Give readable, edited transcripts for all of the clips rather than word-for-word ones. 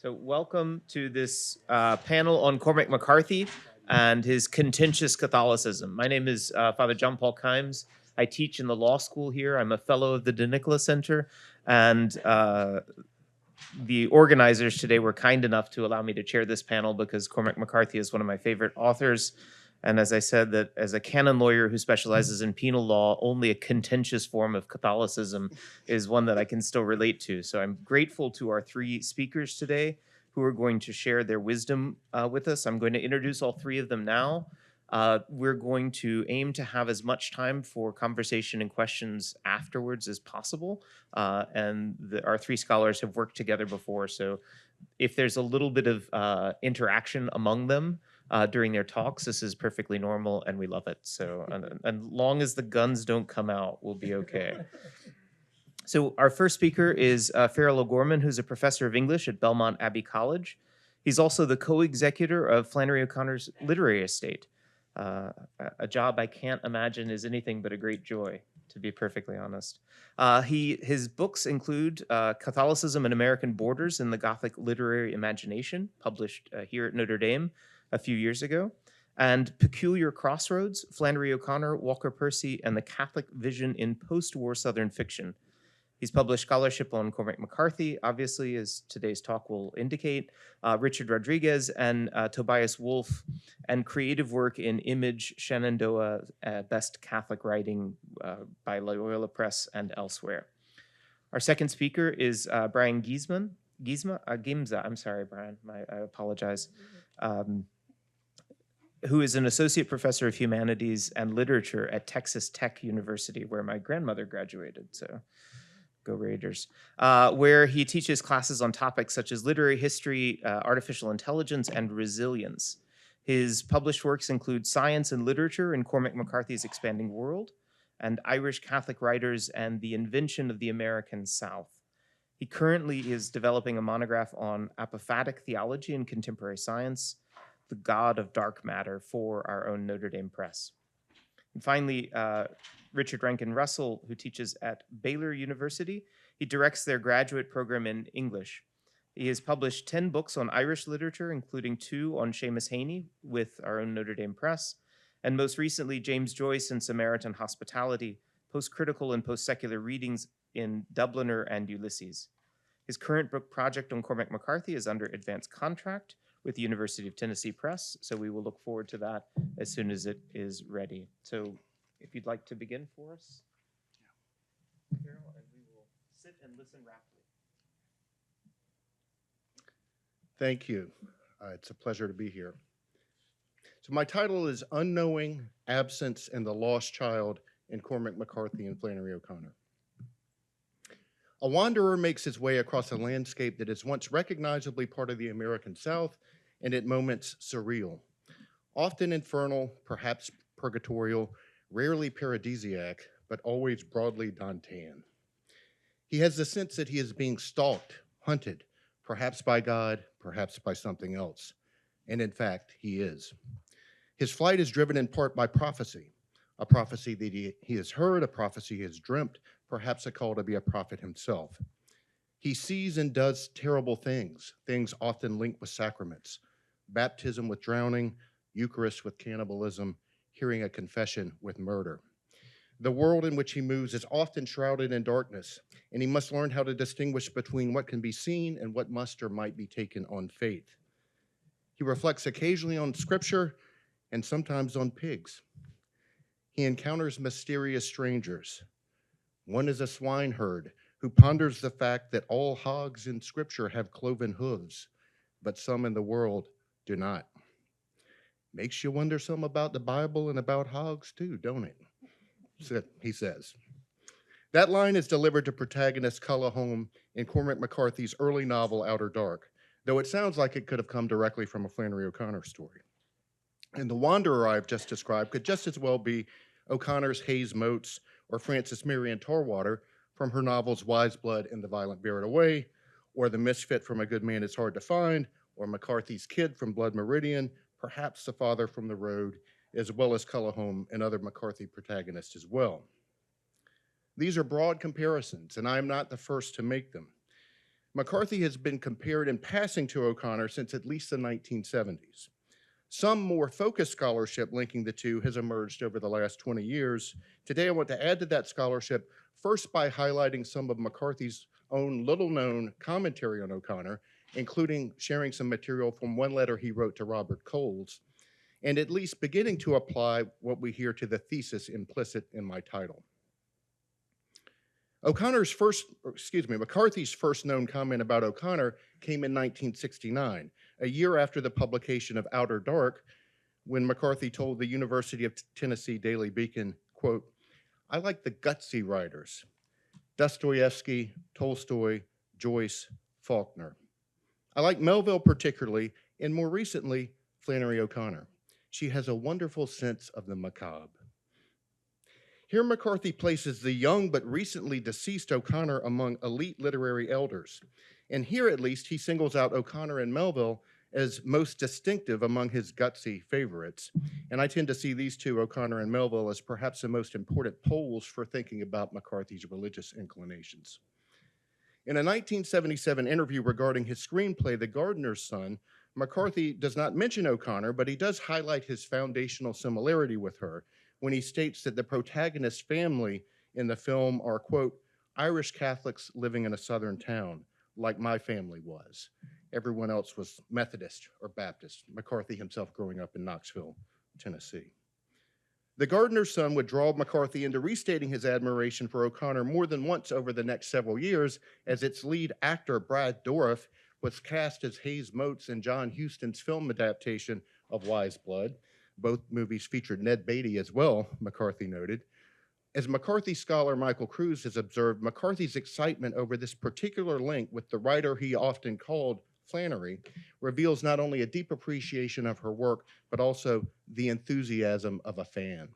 So welcome to this panel on Cormac McCarthy and his contentious Catholicism. My name is Father John Paul Kimes. I teach in the law school here. I'm a fellow of the Nicola Center, and the organizers today were kind enough to allow me to chair this panel because Cormac McCarthy is one of my favorite authors. And as I said, that as a canon lawyer who specializes in penal law, only a contentious form of Catholicism is one that I can still relate to. So I'm grateful to our three speakers today who are going to share their wisdom with us. I'm going to introduce all three of them now. We're going to aim to have as much time for conversation and questions afterwards as possible. Our three scholars have worked together before, so if there's a little bit of interaction among them during their talks, this is perfectly normal and we love it. So, and long as the guns don't come out, we'll be okay. So our first speaker is Farrell O'Gorman, who's a professor of English at Belmont Abbey College. He's also the co-executor of Flannery O'Connor's literary estate, a job I can't imagine is anything but a great joy, to be perfectly honest. His books include Catholicism and American Borders in the Gothic Literary Imagination, published here at Notre Dame a few years ago, and Peculiar Crossroads, Flannery O'Connor, Walker Percy, and the Catholic Vision in Post-War Southern Fiction. He's published scholarship on Cormac McCarthy, obviously, as today's talk will indicate, Richard Rodriguez and Tobias Wolff, and creative work in Image, Shenandoah, Best Catholic Writing by Loyola Press and elsewhere. Our second speaker is Bryan Giemza, I'm sorry, Bryan, I apologize, who is an associate professor of humanities and literature at Texas Tech University, where my grandmother graduated, so go Raiders, where he teaches classes on topics such as literary history, artificial intelligence, and resilience. His published works include Science and Literature in Cormac McCarthy's Expanding World, and Irish Catholic Writers and the Invention of the American South. He currently is developing a monograph on apophatic theology and contemporary science, the God of Dark Matter, for our own Notre Dame Press. And finally, Richard Rankin Russell, who teaches at Baylor University. He directs their graduate program in English. He has published 10 books on Irish literature, including 2 on Seamus Heaney with our own Notre Dame Press, and most recently, James Joyce and Samaritan Hospitality, post-critical and post-secular readings in Dubliner and Ulysses. His current book project on Cormac McCarthy is under advanced contract with the University of Tennessee Press, so we will look forward to that as soon as it is ready. So if you'd like to begin for us, Carol, and we will sit and listen raptly. Thank you. It's a pleasure to be here. So my title is Unknowing, Absence, and the Lost Child in Cormac McCarthy and Flannery O'Connor. A wanderer makes his way across a landscape that is once recognizably part of the American South and at moments surreal, often infernal, perhaps purgatorial, rarely paradisiac, but always broadly Dantean. He has the sense that he is being stalked, hunted, perhaps by God, perhaps by something else. And in fact, he is. His flight is driven in part by prophecy, a prophecy that he has heard, a prophecy he has dreamt, perhaps a call to be a prophet himself. He sees and does terrible things, things often linked with sacraments, baptism with drowning, Eucharist with cannibalism, hearing a confession with murder. The world in which he moves is often shrouded in darkness, and he must learn how to distinguish between what can be seen and what must or might be taken on faith. He reflects occasionally on scripture and sometimes on pigs. He encounters mysterious strangers. One is a swineherd who ponders the fact that all hogs in scripture have cloven hooves, but some in the world do not. Makes you wonder some about the Bible and about hogs too, don't it? He says. That line is delivered to protagonist Culla Holm in Cormac McCarthy's early novel, Outer Dark, though it sounds like it could have come directly from a Flannery O'Connor story. And the wanderer I've just described could just as well be O'Connor's Hayes Motes or Frances Marion Tarwater from her novels Wise Blood and The Violent Bear It Away, or The Misfit from A Good Man Is Hard to Find, or McCarthy's Kid from Blood Meridian, perhaps The Father from the Road, as well as Culla Holm and other McCarthy protagonists as well. These are broad comparisons, and I am not the first to make them. McCarthy has been compared in passing to O'Connor since at least the 1970s. Some more focused scholarship linking the two has emerged over the last 20 years. Today, I want to add to that scholarship first by highlighting some of McCarthy's own little-known commentary on O'Connor, including sharing some material from one letter he wrote to Robert Coles, and at least beginning to apply what we hear to the thesis implicit in my title. McCarthy's first known comment about O'Connor came in 1969, a year after the publication of Outer Dark, when McCarthy told the University of Tennessee Daily Beacon, quote, "I like the gutsy writers, Dostoevsky, Tolstoy, Joyce, Faulkner. I like Melville particularly, and more recently, Flannery O'Connor. She has a wonderful sense of the macabre." Here, McCarthy places the young but recently deceased O'Connor among elite literary elders. And here, at least, he singles out O'Connor and Melville as most distinctive among his gutsy favorites. And I tend to see these two, O'Connor and Melville, as perhaps the most important poles for thinking about McCarthy's religious inclinations. In a 1977 interview regarding his screenplay, The Gardener's Son, McCarthy does not mention O'Connor, but he does highlight his foundational similarity with her when he states that the protagonist's family in the film are, quote, "Irish Catholics living in a southern town, like my family was. Everyone else was Methodist or Baptist," McCarthy himself growing up in Knoxville, Tennessee. The Gardener's Son would draw McCarthy into restating his admiration for O'Connor more than once over the next several years, as its lead actor, Brad Dourif, was cast as Hayes Motes in John Huston's film adaptation of Wise Blood. Both movies featured Ned Beatty as well, McCarthy noted. As McCarthy scholar Michael Cruz has observed, McCarthy's excitement over this particular link with the writer he often called Flannery reveals not only a deep appreciation of her work, but also the enthusiasm of a fan.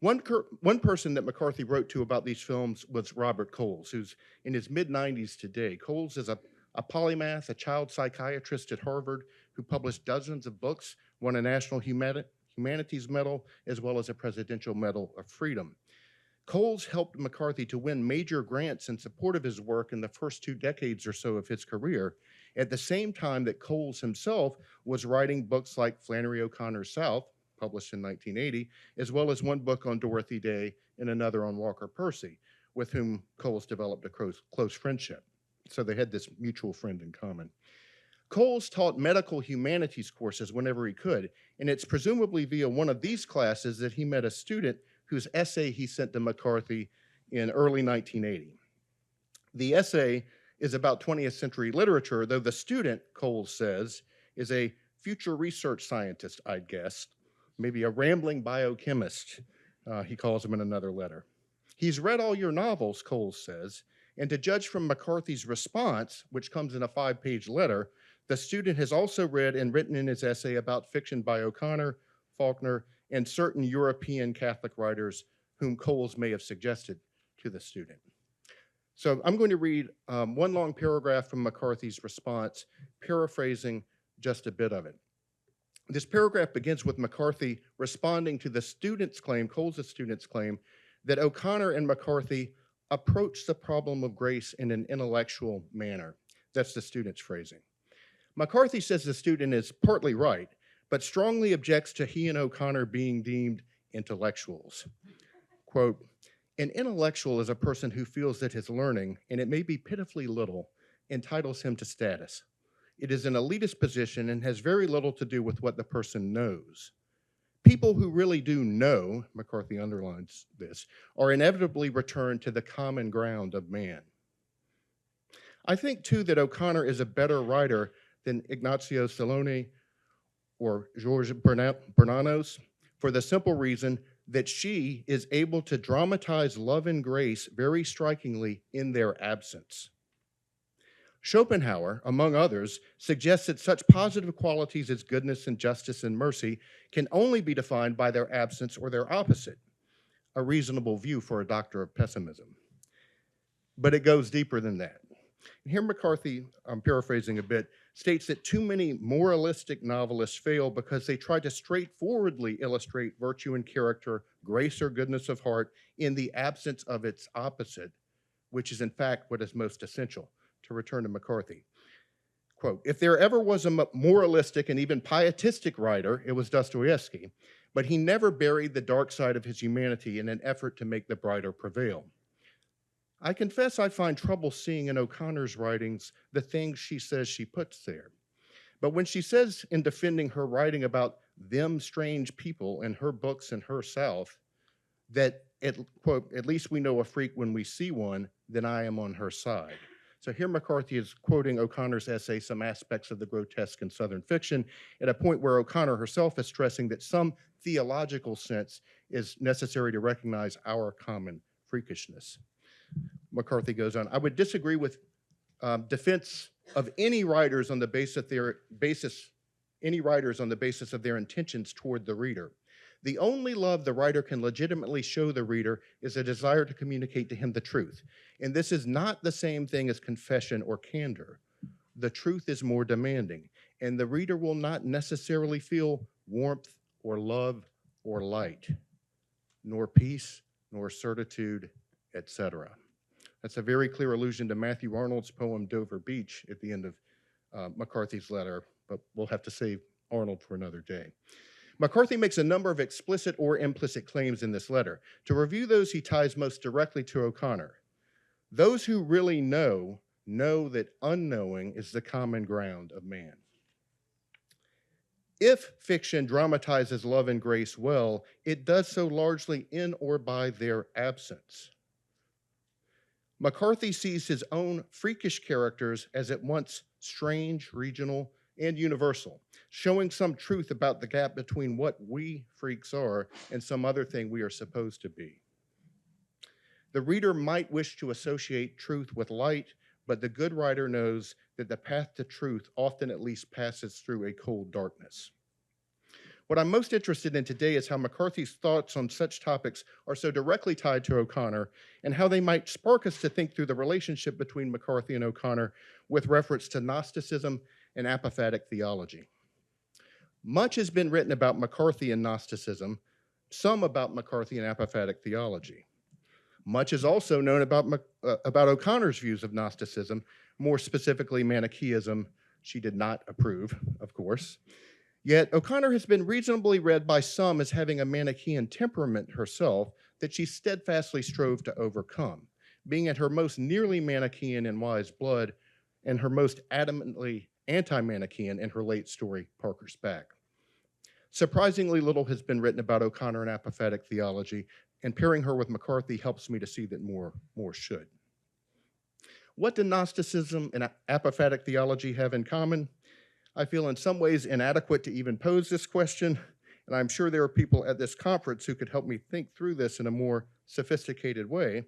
One person that McCarthy wrote to about these films was Robert Coles, who's in his mid-90s today. Coles is a polymath, a child psychiatrist at Harvard who published dozens of books, won a National Humanities Medal, as well as a Presidential Medal of Freedom. Coles helped McCarthy to win major grants in support of his work in the first 2 decades or so of his career, at the same time that Coles himself was writing books like Flannery O'Connor's South, published in 1980, as well as one book on Dorothy Day and another on Walker Percy, with whom Coles developed a close friendship. So they had this mutual friend in common. Coles taught medical humanities courses whenever he could, and it's presumably via one of these classes that he met a student whose essay he sent to McCarthy in early 1980. The essay is about 20th century literature, though the student, Coles says, is a future research scientist, I'd guess, maybe a rambling biochemist, he calls him in another letter. "He's read all your novels," Coles says, and to judge from McCarthy's response, which comes in a 5-page letter, the student has also read and written in his essay about fiction by O'Connor, Faulkner, and certain European Catholic writers whom Coles may have suggested to the student. So I'm going to read one long paragraph from McCarthy's response, paraphrasing just a bit of it. This paragraph begins with McCarthy responding to the student's claim, Coles' student's claim, that O'Connor and McCarthy approach the problem of grace in an intellectual manner. That's the student's phrasing. McCarthy says the student is partly right, but strongly objects to he and O'Connor being deemed intellectuals. Quote, "An intellectual is a person who feels that his learning, and it may be pitifully little, entitles him to status. It is an elitist position and has very little to do with what the person knows. People who really do know," McCarthy underlines this, "are inevitably returned to the common ground of man." I think, too, that O'Connor is a better writer than Ignacio Salone or George Bernanos, for the simple reason that she is able to dramatize love and grace very strikingly in their absence. Schopenhauer, among others, suggests that such positive qualities as goodness and justice and mercy can only be defined by their absence or their opposite, a reasonable view for a doctor of pessimism. But it goes deeper than that. Here McCarthy, I'm paraphrasing a bit, states that too many moralistic novelists fail because they try to straightforwardly illustrate virtue and character, grace or goodness of heart in the absence of its opposite, which is in fact what is most essential to return to McCarthy. Quote, if there ever was a moralistic and even pietistic writer, it was Dostoevsky, but he never buried the dark side of his humanity in an effort to make the brighter prevail. I confess I find trouble seeing in O'Connor's writings the things she says she puts there. But when she says in defending her writing about them strange people in her books and her South, that, quote, at least we know a freak when we see one, then I am on her side. So here McCarthy is quoting O'Connor's essay, Some Aspects of the Grotesque in Southern Fiction, at a point where O'Connor herself is stressing that some theological sense is necessary to recognize our common freakishness. McCarthy goes on, I would disagree with defense of any writers on the basis of their intentions toward the reader. The only love the writer can legitimately show the reader is a desire to communicate to him the truth. And this is not the same thing as confession or candor. The truth is more demanding, and the reader will not necessarily feel warmth or love or light, nor peace, nor certitude, etc. That's a very clear allusion to Matthew Arnold's poem Dover Beach at the end of McCarthy's letter, but we'll have to save Arnold for another day. McCarthy makes a number of explicit or implicit claims in this letter. To review those, he ties most directly to O'Connor. Those who really know that unknowing is the common ground of man. If fiction dramatizes love and grace well, it does so largely in or by their absence. McCarthy sees his own freakish characters as at once strange, regional, and universal, showing some truth about the gap between what we freaks are and some other thing we are supposed to be. The reader might wish to associate truth with light, but the good writer knows that the path to truth often at least passes through a cold darkness. What I'm most interested in today is how McCarthy's thoughts on such topics are so directly tied to O'Connor and how they might spark us to think through the relationship between McCarthy and O'Connor with reference to Gnosticism and apophatic theology. Much has been written about McCarthy and Gnosticism, some about McCarthy and apophatic theology. Much is also known about O'Connor's views of Gnosticism, more specifically Manichaeism. She did not approve, of course. Yet O'Connor has been reasonably read by some as having a Manichaean temperament herself that she steadfastly strove to overcome, being at her most nearly Manichaean in Wise Blood and her most adamantly anti-Manichaean in her late story, Parker's Back. Surprisingly little has been written about O'Connor and apophatic theology, and pairing her with McCarthy helps me to see that more should. What do Gnosticism and apophatic theology have in common? I feel in some ways inadequate to even pose this question, and I'm sure there are people at this conference who could help me think through this in a more sophisticated way.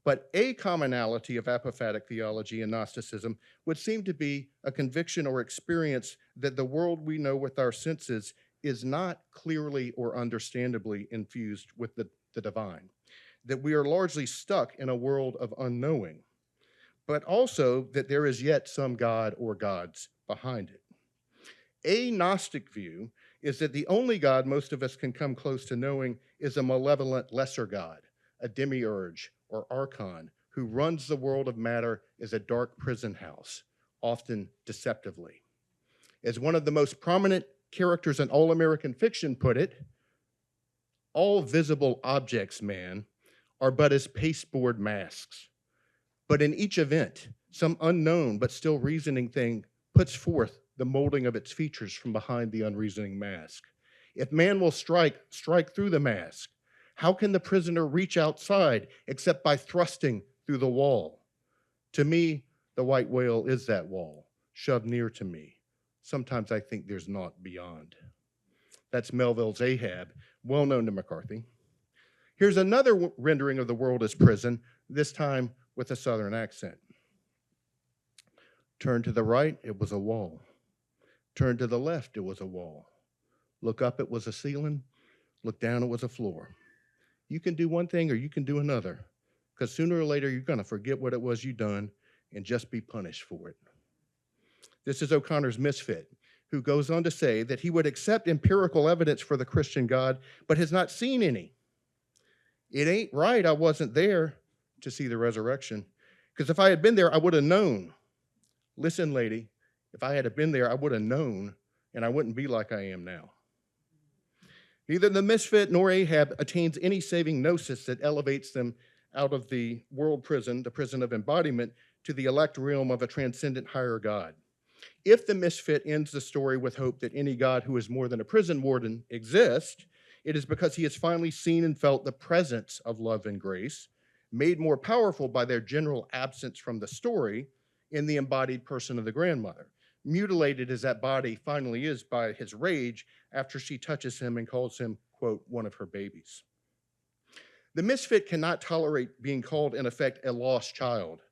But a commonality of apophatic theology and Gnosticism would seem to be a conviction or experience that the world we know with our senses is not clearly or understandably infused with the divine, that we are largely stuck in a world of unknowing, but also that there is yet some God or gods behind it. A Gnostic view is that the only God most of us can come close to knowing is a malevolent lesser God, a demiurge or archon who runs the world of matter as a dark prison house, often deceptively. As one of the most prominent characters in all-American fiction put it, all visible objects, man, are but as pasteboard masks. But in each event, some unknown but still reasoning thing puts forth the molding of its features from behind the unreasoning mask. If man will strike through the mask, how can the prisoner reach outside except by thrusting through the wall? To me, the white whale is that wall, shoved near to me. Sometimes I think there's naught beyond. That's Melville's Ahab, well known to McCarthy. Here's another rendering of the world as prison, this time with a Southern accent. Turn to the right, it was a wall. Turn to the left, it was a wall. Look up, it was a ceiling. Look down, it was a floor. You can do one thing or you can do another, because sooner or later you're going to forget what it was you done and just be punished for it. This is O'Connor's misfit, who goes on to say that he would accept empirical evidence for the Christian God, but has not seen any. It ain't right I wasn't there to see the resurrection, because if I had been there, I would have known Listen, lady, if I had been there, I would have known, and I wouldn't be like I am now. Neither the misfit nor Ahab attains any saving gnosis that elevates them out of the world prison, the prison of embodiment, to the elect realm of a transcendent higher God. If the misfit ends the story with hope that any God who is more than a prison warden exists, it is because he has finally seen and felt the presence of love and grace, made more powerful by their general absence from the story in the embodied person of the grandmother, mutilated as that body finally is by his rage after she touches him and calls him, quote, one of her babies. The misfit cannot tolerate being called, in effect, a lost child,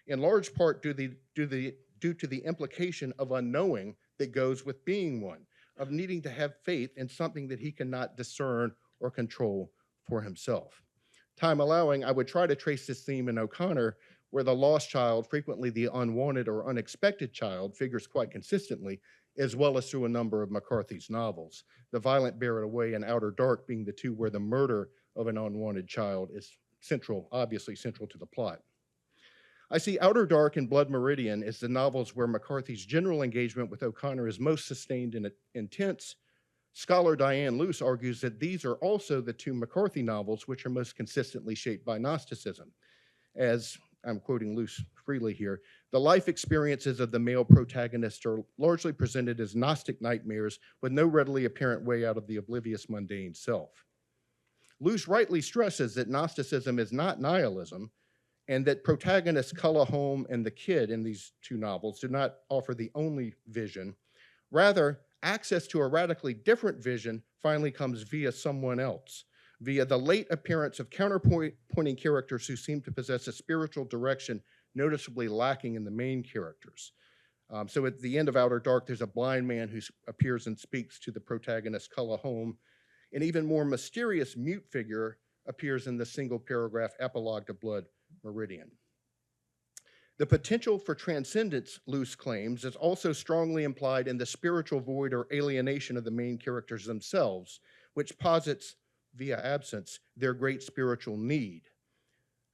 in large part due to the implication of unknowing that goes with being one, of needing to have faith in something that he cannot discern or control for himself. Time allowing, I would try to trace this theme in O'Connor, where the lost child, frequently the unwanted or unexpected child, figures quite consistently, as well as through a number of McCarthy's novels. The Violent Bear It Away and Outer Dark being the two where the murder of an unwanted child is central, obviously central to the plot. I see Outer Dark and Blood Meridian as the novels where McCarthy's general engagement with O'Connor is most sustained and intense. Scholar Diane Luce argues that these are also the two McCarthy novels which are most consistently shaped by Gnosticism. As I'm quoting Luce freely here, the life experiences of the male protagonist are largely presented as Gnostic nightmares with no readily apparent way out of the oblivious mundane self. Luce rightly stresses that Gnosticism is not nihilism, and that protagonists Culla Holm and the kid in these two novels do not offer the only vision. Rather, access to a radically different vision finally comes via someone else, via the late appearance of counterpointing characters who seem to possess a spiritual direction noticeably lacking in the main characters. So at the end of Outer Dark, there's a blind man who appears and speaks to the protagonist Culla Holm. An even more mysterious mute figure appears in the single paragraph epilogue to Blood Meridian. The potential for transcendence, Luce claims, is also strongly implied in the spiritual void or alienation of the main characters themselves, which posits, via absence, their great spiritual need.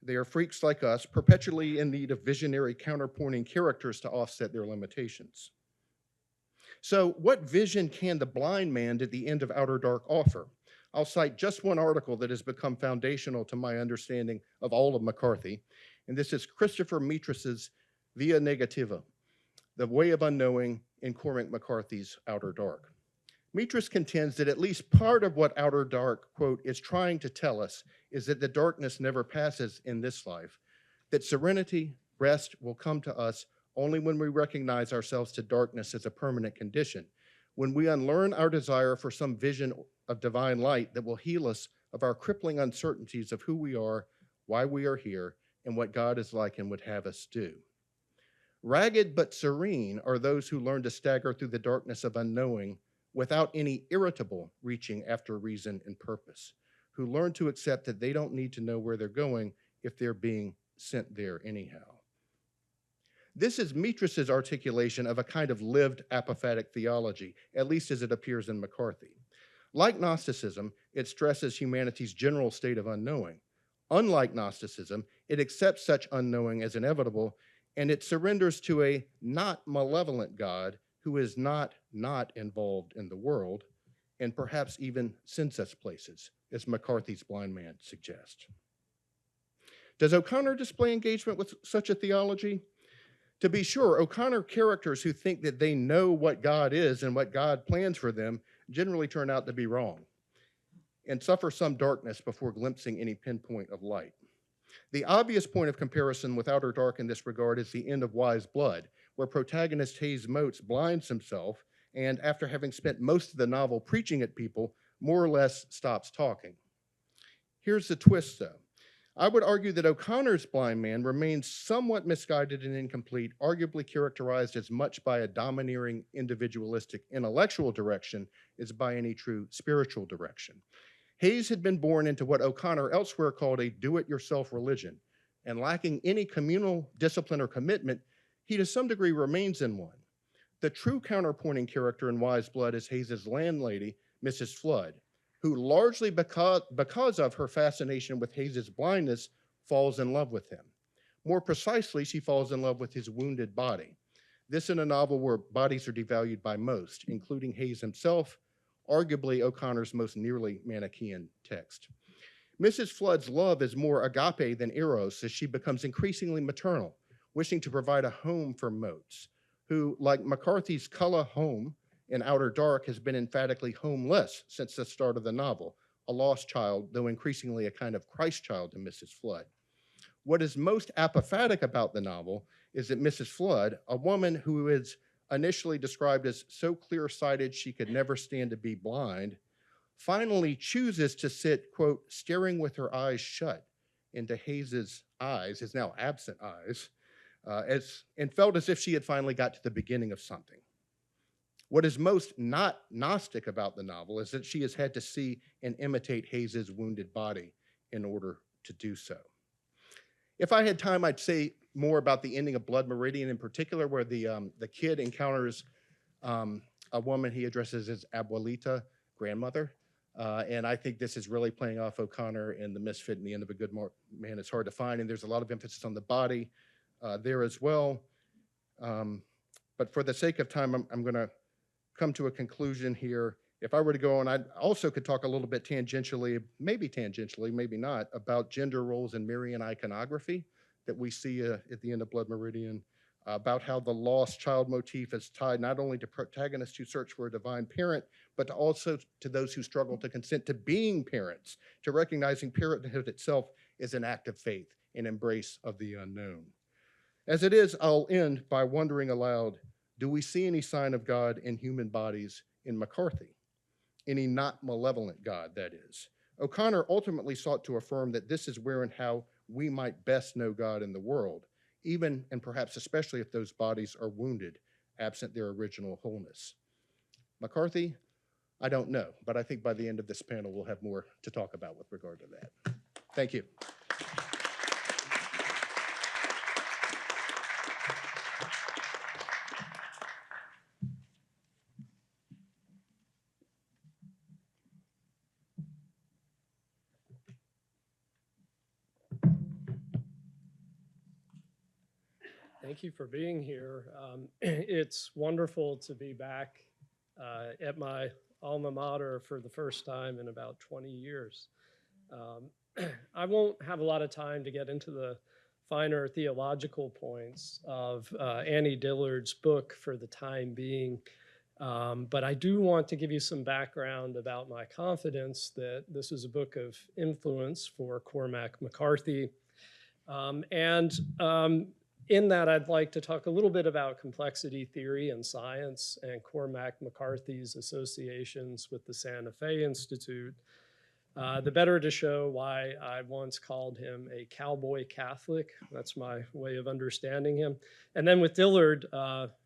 They are freaks like us, perpetually in need of visionary counterpointing characters to offset their limitations. So what vision can the blind man at the end of Outer Dark offer? I'll cite just one article that has become foundational to my understanding of all of McCarthy, and this is Christopher Mitrus's Via Negativa, The Way of Unknowing in Cormac McCarthy's Outer Dark. Mitrus contends that at least part of what Outer Dark, quote, is trying to tell us is that the darkness never passes in this life, that serenity, rest will come to us only when we recognize ourselves to darkness as a permanent condition, when we unlearn our desire for some vision of divine light that will heal us of our crippling uncertainties of who we are, why we are here, and what God is like and would have us do. Ragged but serene are those who learn to stagger through the darkness of unknowing without any irritable reaching after reason and purpose, who learn to accept that they don't need to know where they're going if they're being sent there anyhow. This is Mitrus's articulation of a kind of lived apophatic theology, at least as it appears in McCarthy. Like Gnosticism, it stresses humanity's general state of unknowing. Unlike Gnosticism, it accepts such unknowing as inevitable, and it surrenders to a not malevolent God who is not involved in the world, and perhaps even sends us places, as McCarthy's blind man suggests. Does O'Connor display engagement with such a theology? To be sure, O'Connor characters who think that they know what God is and what God plans for them generally turn out to be wrong and suffer some darkness before glimpsing any pinpoint of light. The obvious point of comparison with Outer Dark in this regard is the end of Wise Blood, where protagonist Hayes Motes blinds himself and, after having spent most of the novel preaching at people, more or less stops talking. Here's the twist, though. I would argue that O'Connor's blind man remains somewhat misguided and incomplete, arguably characterized as much by a domineering, individualistic, intellectual direction as by any true spiritual direction. Hayes had been born into what O'Connor elsewhere called a do-it-yourself religion, and lacking any communal discipline or commitment, he to some degree remains in one. The true counterpointing character in Wise Blood is Hayes's landlady, Mrs. Flood, who largely because of her fascination with Hayes's blindness, falls in love with him. More precisely, she falls in love with his wounded body. This in a novel where bodies are devalued by most, including Hayes himself, arguably O'Connor's most nearly Manichaean text. Mrs. Flood's love is more agape than eros as she becomes increasingly maternal, wishing to provide a home for Motes, who, like McCarthy's Culla home in Outer Dark, has been emphatically homeless since the start of the novel, a lost child, though increasingly a kind of Christ child to Mrs. Flood. What is most apophatic about the novel is that Mrs. Flood, a woman who is initially described as so clear-sighted she could never stand to be blind, finally chooses to sit, quote, staring with her eyes shut into Hayes's eyes, his now absent eyes, and felt as if she had finally got to the beginning of something. What is most not Gnostic about the novel is that she has had to see and imitate Hayes's wounded body in order to do so. If I had time, I'd say more about the ending of Blood Meridian in particular, where the kid encounters a woman he addresses as abuelita, grandmother. And I think this is really playing off O'Connor and the misfit in the end of A Good Man is Hard to Find. And there's a lot of emphasis on the body there as well. But for the sake of time, I'm going to come to a conclusion here. If I were to go on, I also could talk a little bit tangentially, maybe not, about gender roles in Marian iconography that we see at the end of Blood Meridian, about how the lost child motif is tied not only to protagonists who search for a divine parent, but also to those who struggle to consent to being parents, to recognizing parenthood itself as an act of faith and embrace of the unknown. As it is, I'll end by wondering aloud, do we see any sign of God in human bodies in McCarthy? Any not malevolent God, that is. O'Connor ultimately sought to affirm that this is where and how we might best know God in the world, even and perhaps especially if those bodies are wounded, absent their original wholeness. McCarthy, I don't know, but I think by the end of this panel, we'll have more to talk about with regard to that. Thank you. Thank you for being here. It's wonderful to be back at my alma mater for the first time in about 20 years. I won't have a lot of time to get into the finer theological points of Annie Dillard's book for the time being, but I do want to give you some background about my confidence that this is a book of influence for Cormac McCarthy. In that, I'd like to talk a little bit about complexity theory and science and Cormac McCarthy's associations with the Santa Fe Institute, the better to show why I once called him a cowboy Catholic. That's my way of understanding him. And then with Dillard,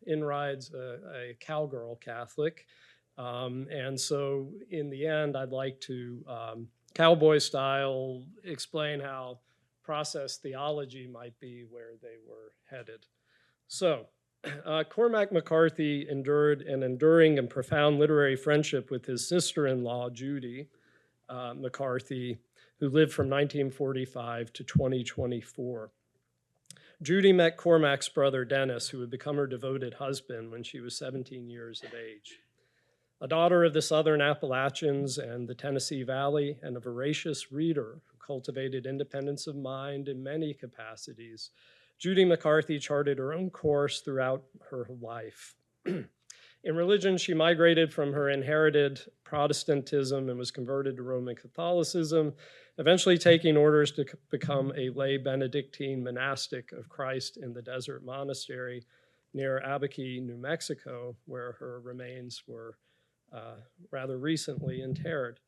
in rides a cowgirl Catholic. And so in the end, I'd like to, cowboy style, explain how process theology might be where they were headed. So, Cormac McCarthy endured an enduring and profound literary friendship with his sister-in-law, Judy McCarthy, who lived from 1945 to 2024. Judy met Cormac's brother, Dennis, who would become her devoted husband when she was 17 years of age. A daughter of the Southern Appalachians and the Tennessee Valley, and a voracious reader who cultivated independence of mind in many capacities, Judy McCarthy charted her own course throughout her life. In religion, she migrated from her inherited Protestantism and was converted to Roman Catholicism, eventually taking orders to become a lay Benedictine monastic of Christ in the desert monastery near Abbey, New Mexico, where her remains were rather recently interred.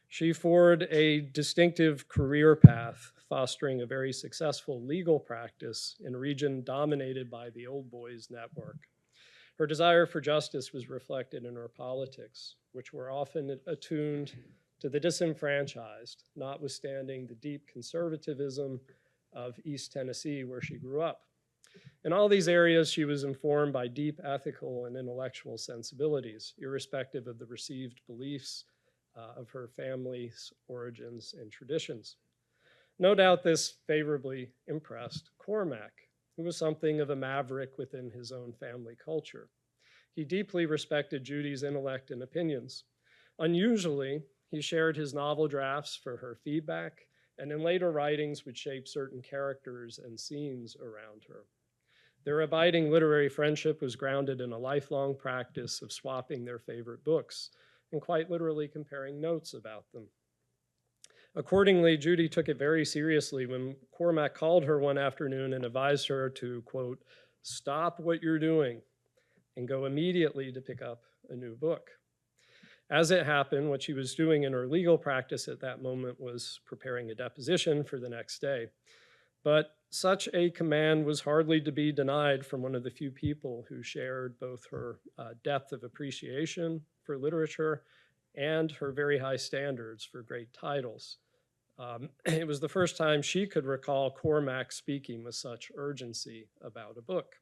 She forged a distinctive career path, fostering a very successful legal practice in a region dominated by the Old Boys Network. Her desire for justice was reflected in her politics, which were often attuned to the disenfranchised, notwithstanding the deep conservatism of East Tennessee, where she grew up. In all these areas, she was informed by deep ethical and intellectual sensibilities, irrespective of the received beliefs of her family's origins and traditions. No doubt this favorably impressed Cormac, who was something of a maverick within his own family culture. He deeply respected Judy's intellect and opinions. Unusually, he shared his novel drafts for her feedback, and in later writings would shape certain characters and scenes around her. Their abiding literary friendship was grounded in a lifelong practice of swapping their favorite books and quite literally comparing notes about them. Accordingly, Judy took it very seriously when Cormac called her one afternoon and advised her to, quote, "Stop what you're doing and go immediately to pick up a new book." As it happened, what she was doing in her legal practice at that moment was preparing a deposition for the next day. But such a command was hardly to be denied from one of the few people who shared both her depth of appreciation for literature and her very high standards for great titles. It was the first time she could recall Cormac speaking with such urgency about a book.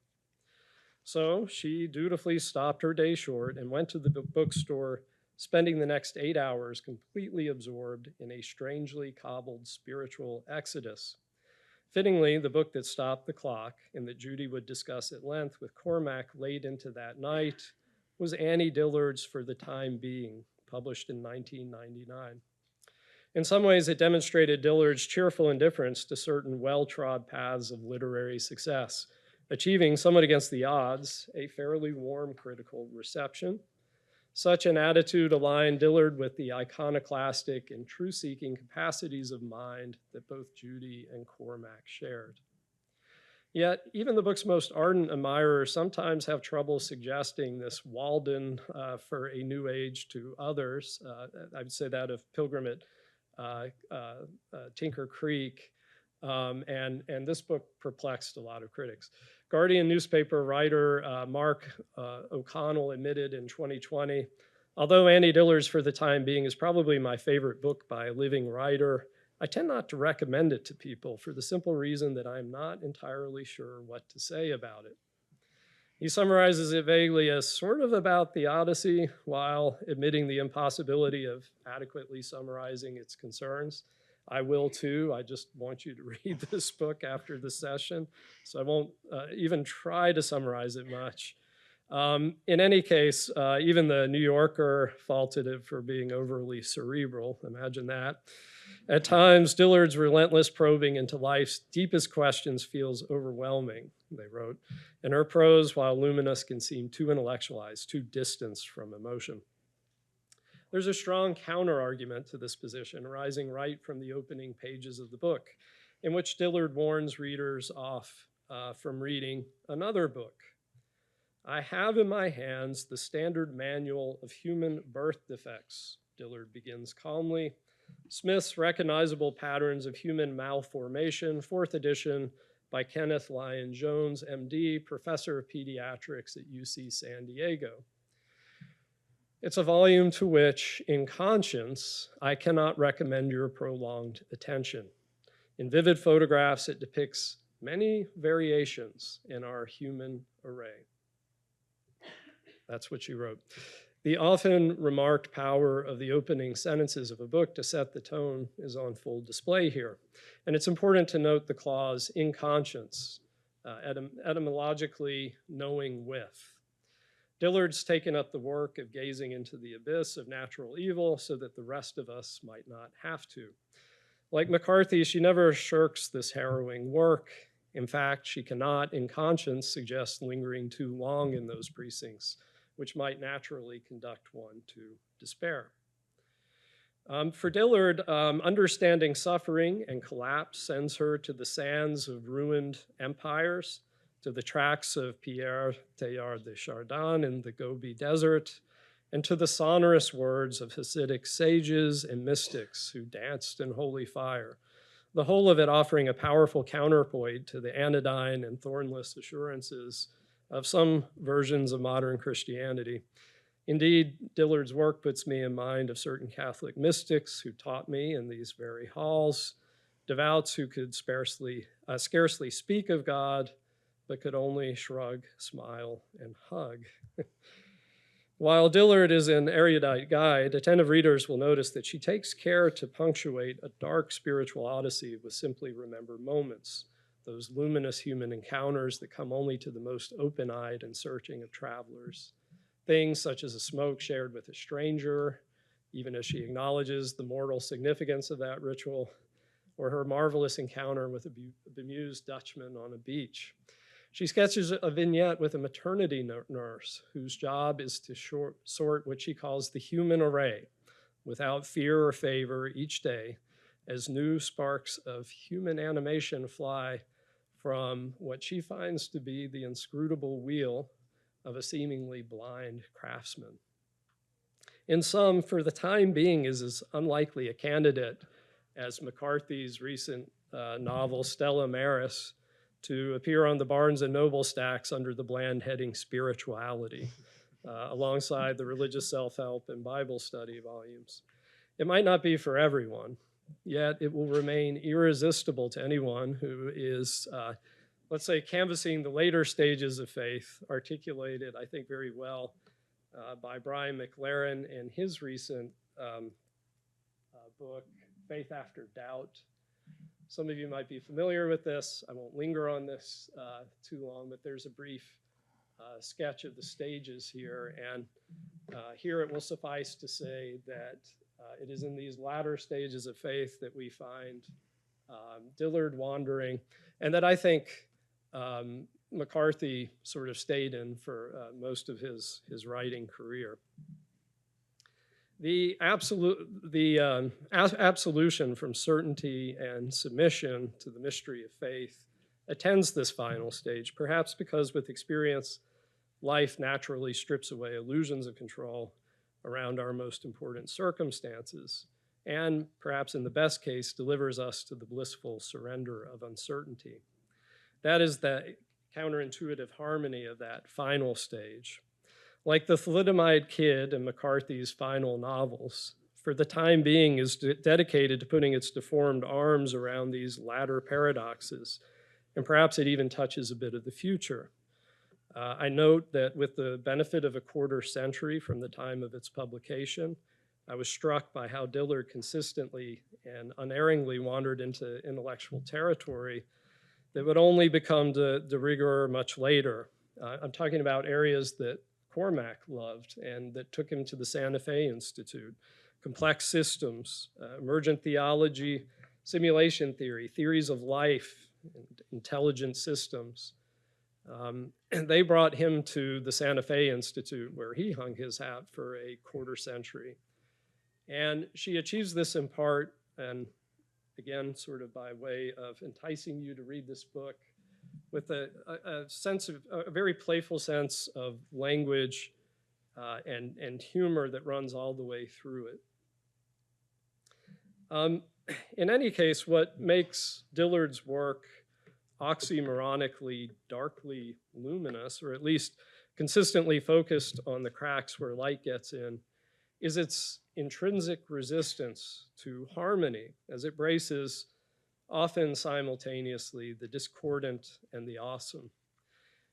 So she dutifully stopped her day short and went to the bookstore, spending the next 8 hours completely absorbed in a strangely cobbled spiritual exodus. Fittingly, the book that stopped the clock and that Judy would discuss at length with Cormac late into that night was Annie Dillard's For the Time Being, published in 1999. In some ways, it demonstrated Dillard's cheerful indifference to certain well-trod paths of literary success, achieving, somewhat against the odds, a fairly warm critical reception. Such an attitude aligned Dillard with the iconoclastic and truth-seeking capacities of mind that both Judy and Cormac shared. Yet, even the book's most ardent admirers sometimes have trouble suggesting this Walden for a new age to others. I would say that of Pilgrim at Tinker Creek, and this book perplexed a lot of critics. Guardian newspaper writer Mark O'Connell admitted in 2020, although Annie Dillard's For the Time Being is probably my favorite book by a living writer, I tend not to recommend it to people for the simple reason that I'm not entirely sure what to say about it. He summarizes it vaguely as sort of about the Odyssey while admitting the impossibility of adequately summarizing its concerns. I will too. I just want you to read this book after the session, so I won't even try to summarize it much. In any case, even the New Yorker faulted it for being overly cerebral. Imagine that. At times, Dillard's relentless probing into life's deepest questions feels overwhelming, they wrote, and her prose, while luminous, can seem too intellectualized, too distanced from emotion. There's a strong counter-argument to this position arising right from the opening pages of the book, in which Dillard warns readers off from reading another book. I have in my hands the standard manual of human birth defects, Dillard begins calmly. Smith's recognizable patterns of human malformation, 4th edition by Kenneth Lyon Jones, MD, professor of pediatrics at UC San Diego. It's a volume to which, in conscience, I cannot recommend your prolonged attention. In vivid photographs, it depicts many variations in our human array. That's what she wrote. The often remarked power of the opening sentences of a book to set the tone is on full display here. And it's important to note the clause, in conscience, etymologically knowing with. Dillard's taken up the work of gazing into the abyss of natural evil so that the rest of us might not have to. Like McCarthy, she never shirks this harrowing work. In fact, she cannot, in conscience, suggest lingering too long in those precincts, which might naturally conduct one to despair. For Dillard, understanding suffering and collapse sends her to the sands of ruined empires, to the tracks of Pierre Teilhard de Chardin in the Gobi Desert, and to the sonorous words of Hasidic sages and mystics who danced in holy fire, the whole of it offering a powerful counterpoint to the anodyne and thornless assurances of some versions of modern Christianity. Indeed, Dillard's work puts me in mind of certain Catholic mystics who taught me in these very halls, devout who could scarcely speak of God, but could only shrug, smile, and hug. While Dillard is an erudite guide, attentive readers will notice that she takes care to punctuate a dark spiritual odyssey with simply remembered moments, those luminous human encounters that come only to the most open-eyed and searching of travelers. Things such as a smoke shared with a stranger, even as she acknowledges the mortal significance of that ritual, or her marvelous encounter with a bemused Dutchman on a beach. She sketches a vignette with a maternity nurse whose job is to sort what she calls the human array without fear or favor each day as new sparks of human animation fly from what she finds to be the inscrutable wheel of a seemingly blind craftsman. In sum, for the time being, is as unlikely a candidate as McCarthy's recent novel Stella Maris to appear on the Barnes & Noble stacks under the bland heading Spirituality, alongside the religious self-help and Bible study volumes. It might not be for everyone, yet it will remain irresistible to anyone who is, let's say, canvassing the later stages of faith, articulated, I think, very well by Brian McLaren in his recent book, Faith After Doubt. Some of you might be familiar with this. I won't linger on this too long, but there's a brief sketch of the stages here. And here it will suffice to say that it is in these latter stages of faith that we find Dillard wandering, and that I think McCarthy sort of stayed in for most of his writing career. The absolution from certainty and submission to the mystery of faith attends this final stage, perhaps because with experience, life naturally strips away illusions of control around our most important circumstances, and perhaps in the best case, delivers us to the blissful surrender of uncertainty. That is the counterintuitive harmony of that final stage. Like the thalidomide kid in McCarthy's final novels, for the time being is dedicated to putting its deformed arms around these latter paradoxes, and perhaps it even touches a bit of the future. I note that with the benefit of a quarter century from the time of its publication, I was struck by how Dillard consistently and unerringly wandered into intellectual territory that would only become de rigueur much later. I'm talking about areas that Cormac loved and that took him to the Santa Fe Institute: complex systems, emergent theology, simulation theory, theories of life, and intelligent systems. They brought him to the Santa Fe Institute, where he hung his hat for a quarter century. And she achieves this in part, and again, sort of by way of enticing you to read this book, with a sense of, a very playful sense of language and humor that runs all the way through it. In any case, what makes Dillard's work oxymoronically darkly luminous, or at least consistently focused on the cracks where light gets in, is its intrinsic resistance to harmony, as it braces often simultaneously the discordant and the awesome.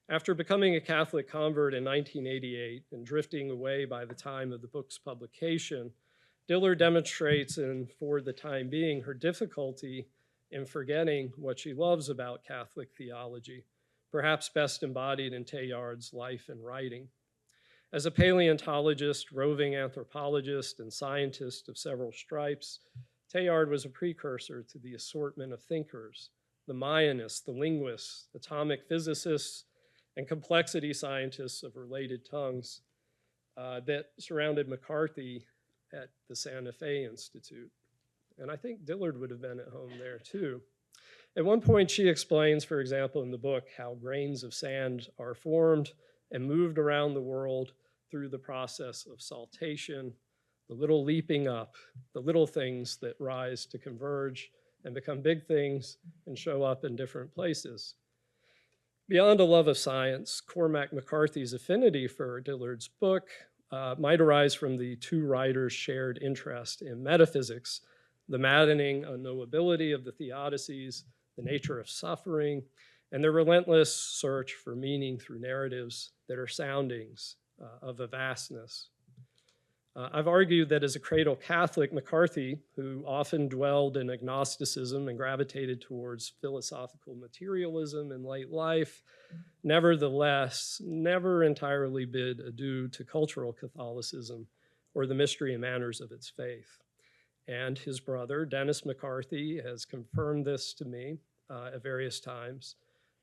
After becoming a Catholic convert in 1988 and drifting away by the time of the book's publication, Dillard demonstrates, and for the time being, her difficulty in forgetting what she loves about Catholic theology, perhaps best embodied in Teilhard's life and writing. As a paleontologist, roving anthropologist, and scientist of several stripes, Teilhard was a precursor to the assortment of thinkers, the Mayanists, the linguists, atomic physicists, and complexity scientists of related tongues that surrounded McCarthy at the Santa Fe Institute. And I think Dillard would have been at home there too. At one point she explains, for example, in the book, how grains of sand are formed and moved around the world through the process of saltation, the little leaping up, the little things that rise to converge and become big things and show up in different places. Beyond a love of science, Cormac McCarthy's affinity for Dillard's book might arise from the two writers' shared interest in metaphysics, the maddening unknowability of the theodicies, the nature of suffering, and their relentless search for meaning through narratives that are soundings of a vastness. I've argued that as a cradle Catholic, McCarthy, who often dwelled in agnosticism and gravitated towards philosophical materialism in late life, nevertheless never entirely bid adieu to cultural Catholicism or the mystery and manners of its faith. And his brother, Dennis McCarthy, has confirmed this to me at various times,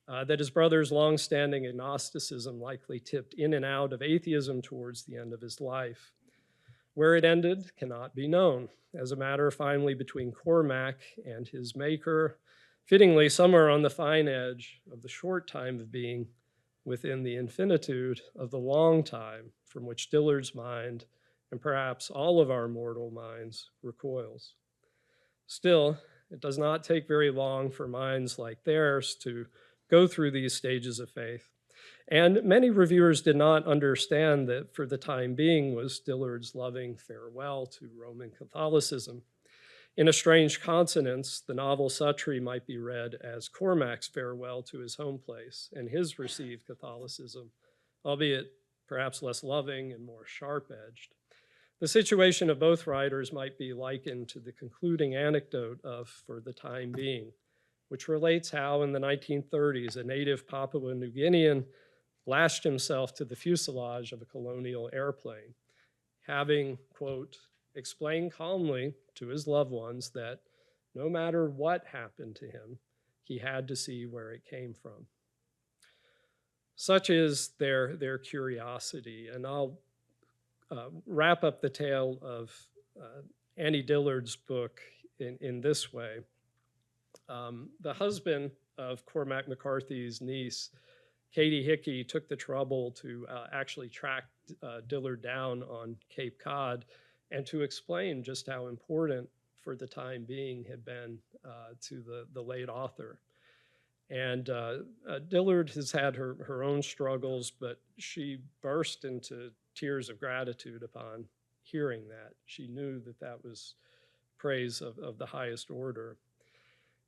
that his brother's longstanding agnosticism likely tipped in and out of atheism towards the end of his life. Where it ended cannot be known. As a matter finally between Cormac and his maker, fittingly somewhere on the fine edge of the short time of being within the infinitude of the long time from which Dillard's mind, and perhaps all of our mortal minds, recoils. Still, it does not take very long for minds like theirs to go through these stages of faith. And many reviewers did not understand that for the time being was Dillard's loving farewell to Roman Catholicism. In a strange consonance, the novel Suttree might be read as Cormac's farewell to his home place and his received Catholicism, albeit perhaps less loving and more sharp-edged. The situation of both writers might be likened to the concluding anecdote of For the Time Being, which relates how in the 1930s a native Papua New Guinean lashed himself to the fuselage of a colonial airplane, having, quote, explained calmly to his loved ones that no matter what happened to him, he had to see where it came from. Such is their curiosity, and I'll wrap up the tale of Annie Dillard's book in this way. The husband of Cormac McCarthy's niece, Katie Hickey, took the trouble to actually track Dillard down on Cape Cod and to explain just how important For the Time Being had been to the late author. And Dillard has had her own struggles, but she burst into tears of gratitude upon hearing that. She knew that that was praise of the highest order.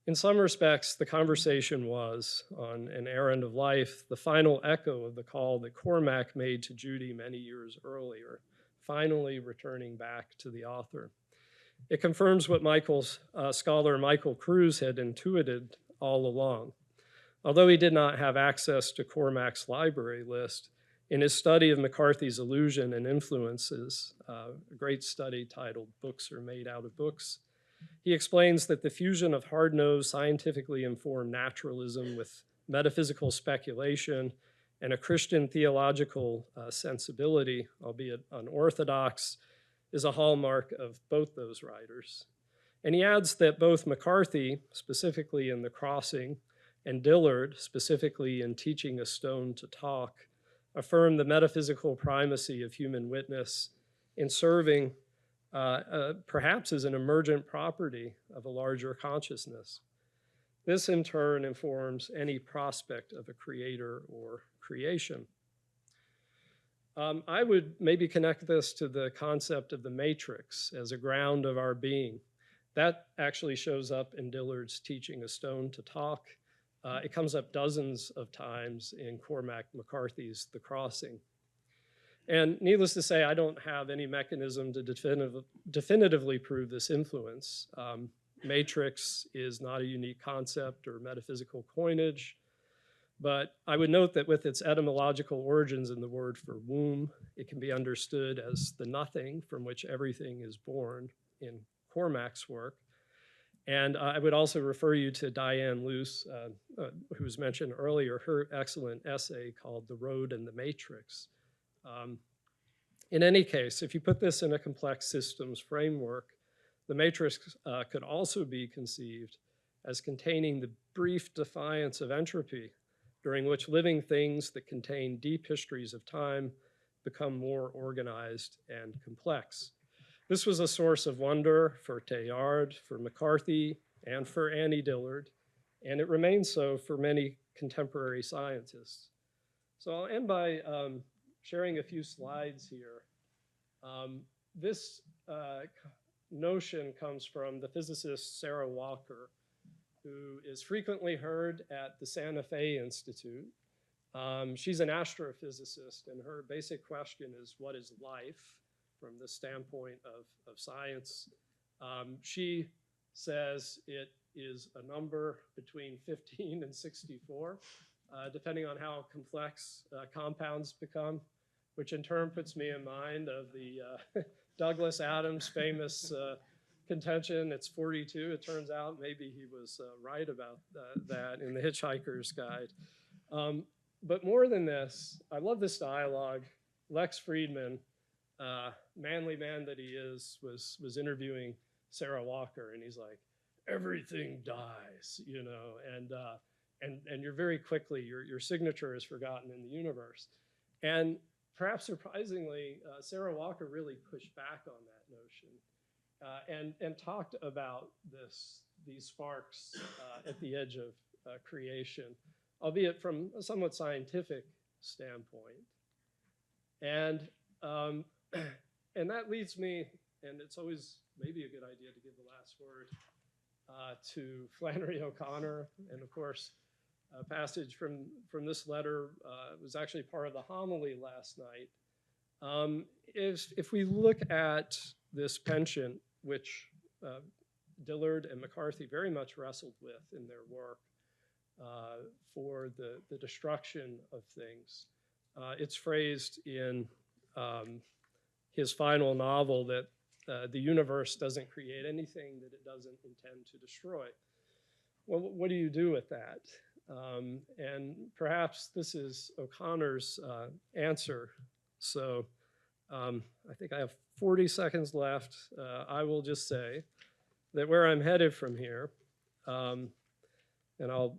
In some respects, the conversation was, on An Errand of Life, the final echo of the call that Cormac made to Judy many years earlier, finally returning back to the author. It confirms what scholar Michael Cruz had intuited all along. Although he did not have access to Cormac's library list, in his study of McCarthy's illusion and influences, a great study titled Books Are Made Out of Books, he explains that the fusion of hard-nosed, scientifically informed naturalism with metaphysical speculation and a Christian theological sensibility, albeit unorthodox, is a hallmark of both those writers. And he adds that both McCarthy, specifically in The Crossing, and Dillard, specifically in Teaching a Stone to Talk, affirm the metaphysical primacy of human witness in serving perhaps as an emergent property of a larger consciousness. This in turn informs any prospect of a creator or creation. I would maybe connect this to the concept of the matrix as a ground of our being. That actually shows up in Dillard's Teaching a Stone to Talk. It comes up dozens of times in Cormac McCarthy's The Crossing. And needless to say, I don't have any mechanism to definitively prove this influence. Matrix is not a unique concept or metaphysical coinage, but I would note that with its etymological origins in the word for womb, it can be understood as the nothing from which everything is born in Cormac's work. And I would also refer you to Diane Luce, who was mentioned earlier, her excellent essay called The Road and the Matrix. In any case, if you put this in a complex systems framework, the matrix could also be conceived as containing the brief defiance of entropy, during which living things that contain deep histories of time become more organized and complex. This was a source of wonder for Dillard, for McCarthy, and for Annie Dillard, and it remains so for many contemporary scientists. So I'll end by sharing a few slides here. This notion comes from the physicist Sarah Walker, who is frequently heard at the Santa Fe Institute. She's an astrophysicist, and her basic question is, what is life? from the standpoint of science. She says it is a number between 15 and 64, depending on how complex compounds become, which in turn puts me in mind of the Douglas Adams famous contention. It's 42. It turns out maybe he was right about that in the Hitchhiker's Guide. But more than this, I love this dialogue. Lex Friedman, manly man that he is, was interviewing Sarah Walker, and he's like, everything dies, you know, and you're very quickly, your signature is forgotten in the universe. And perhaps surprisingly, Sarah Walker really pushed back on that notion and talked about these sparks at the edge of creation, albeit from a somewhat scientific standpoint. And that leads me, and it's always maybe a good idea to give the last word to Flannery O'Connor. And of course, a passage from this letter was actually part of the homily last night. If we look at this penchant, which Dillard and McCarthy very much wrestled with in their work for the destruction of things, it's phrased in his final novel that the universe doesn't create anything that it doesn't intend to destroy. Well, what do you do with that? And perhaps this is O'Connor's answer. So I think I have 40 seconds left. I will just say that where I'm headed from here, and I'll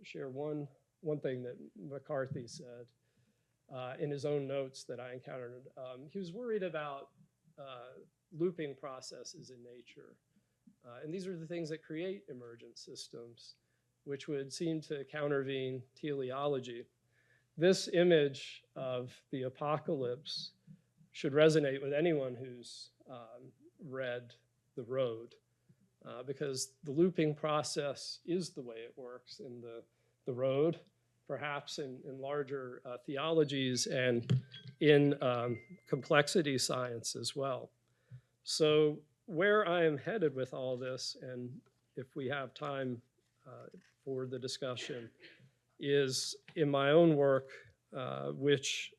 share one thing that McCarthy said in his own notes that I encountered. He was worried about looping processes in nature. And these are the things that create emergent systems, which would seem to countervene teleology. This image of the apocalypse should resonate with anyone who's read The Road, because the looping process is the way it works in the Road, perhaps in larger theologies and in complexity science as well. So where I am headed with all this, and if we have time for the discussion, is in my own work, which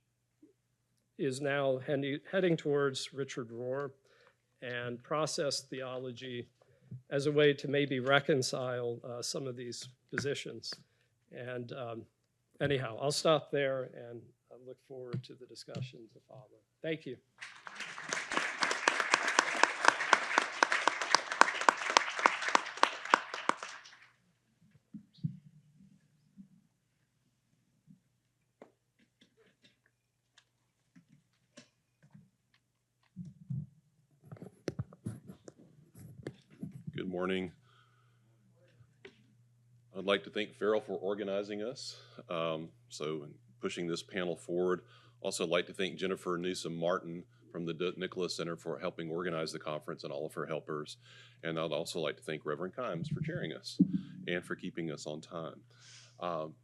is now heading towards Richard Rohr and process theology as a way to maybe reconcile some of these positions. And anyhow, I'll stop there and I look forward to the discussion to follow. Thank you. Good morning. I'd like to thank Farrell for organizing us, so pushing this panel forward. Also, I'd like to thank Jennifer Newsom-Martin from the Nicola Center for helping organize the conference and all of her helpers. And I'd also like to thank Reverend Kimes for chairing us and for keeping us on time.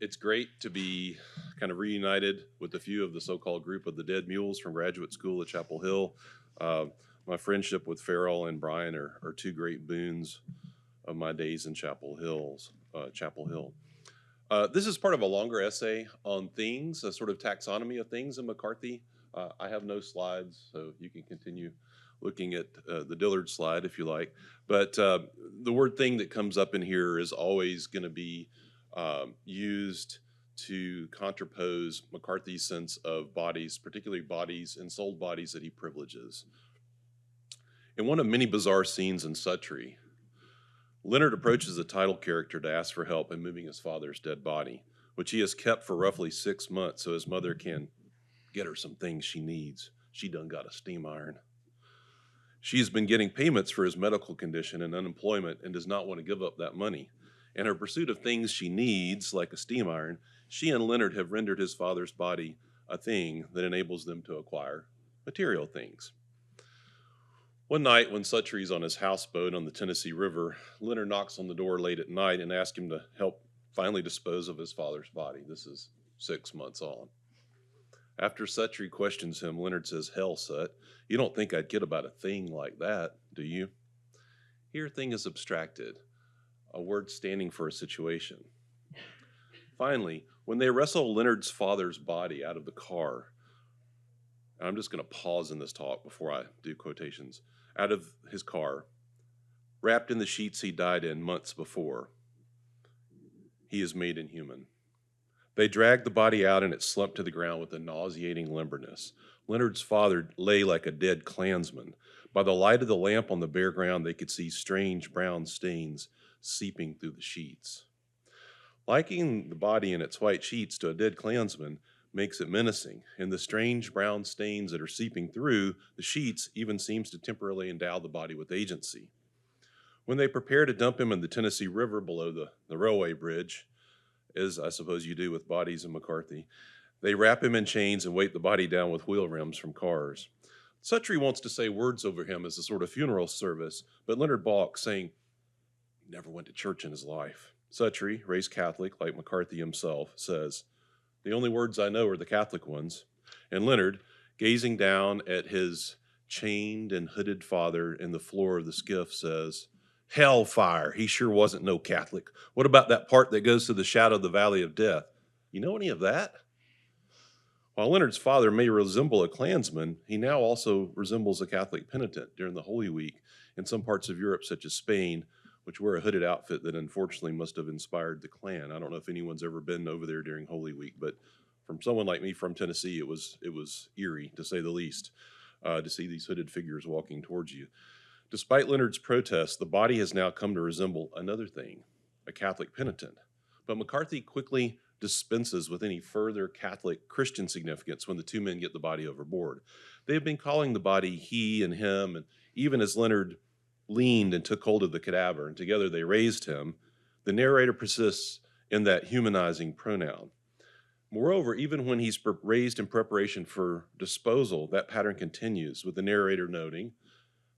It's great to be kind of reunited with a few of the so-called group of the dead mules from graduate school at Chapel Hill. My friendship with Farrell and Bryan are two great boons of my days in Chapel Hill. This is part of a longer essay on things, a sort of taxonomy of things in McCarthy. I have no slides, so you can continue looking at the Dillard slide if you like. But the word thing that comes up in here is always going to be used to contrapose McCarthy's sense of bodies, particularly bodies, ensouled bodies that he privileges. In one of many bizarre scenes in Suttree, Leonard approaches the title character to ask for help in moving his father's dead body, which he has kept for roughly 6 months so his mother can get her some things she needs. She done got a steam iron. She has been getting payments for his medical condition and unemployment and does not want to give up that money. In her pursuit of things she needs, like a steam iron, she and Leonard have rendered his father's body a thing that enables them to acquire material things. One night when Suttree's on his houseboat on the Tennessee River, Leonard knocks on the door late at night and asks him to help finally dispose of his father's body. This is 6 months on. After Suttree questions him, Leonard says, "Hell, Sut, you don't think I'd kid about a thing like that, do you?" Here, thing is abstracted, a word standing for a situation. Finally, when they wrestle Leonard's father's body out of the car, and I'm just going to pause in this talk before I do quotations, out of his car, wrapped in the sheets he died in months before, he is made inhuman. They dragged the body out and it slumped to the ground with a nauseating limberness. Leonard's father lay like a dead Klansman. By the light of the lamp on the bare ground, they could see strange brown stains seeping through the sheets. Likening the body in its white sheets to a dead Klansman makes it menacing, and the strange brown stains that are seeping through the sheets even seems to temporarily endow the body with agency. When they prepare to dump him in the Tennessee River below the railway bridge, as I suppose you do with bodies in McCarthy, they wrap him in chains and weight the body down with wheel rims from cars. Suttree wants to say words over him as a sort of funeral service, but Leonard balks, saying he never went to church in his life. Suttree, raised Catholic like McCarthy himself, says, "The only words I know are the Catholic ones." And Leonard, gazing down at his chained and hooded father in the floor of the skiff, says, "Hellfire, he sure wasn't no Catholic. What about that part that goes to the shadow of the valley of death? You know any of that?" While Leonard's father may resemble a Klansman, he now also resembles a Catholic penitent during the Holy Week in some parts of Europe, such as Spain, which wear a hooded outfit that unfortunately must have inspired the Klan. I don't know if anyone's ever been over there during Holy Week, but from someone like me from Tennessee, it was eerie, to say the least, to see these hooded figures walking towards you. Despite Leonard's protests, the body has now come to resemble another thing, a Catholic penitent. But McCarthy quickly dispenses with any further Catholic Christian significance when the two men get the body overboard. They have been calling the body he and him, and even as Leonard leaned and took hold of the cadaver, and together they raised him, the narrator persists in that humanizing pronoun. Moreover, even when he's raised in preparation for disposal, that pattern continues, with the narrator noting,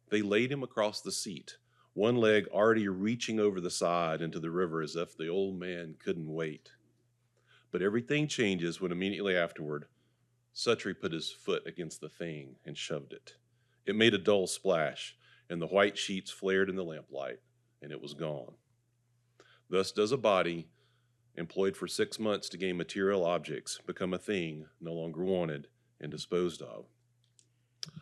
"They laid him across the seat, one leg already reaching over the side into the river as if the old man couldn't wait." But everything changes when immediately afterward, Suttree put his foot against the thing and shoved it. It made a dull splash, and the white sheets flared in the lamplight, and it was gone. Thus does a body, employed for 6 months to gain material objects, become a thing no longer wanted and disposed of.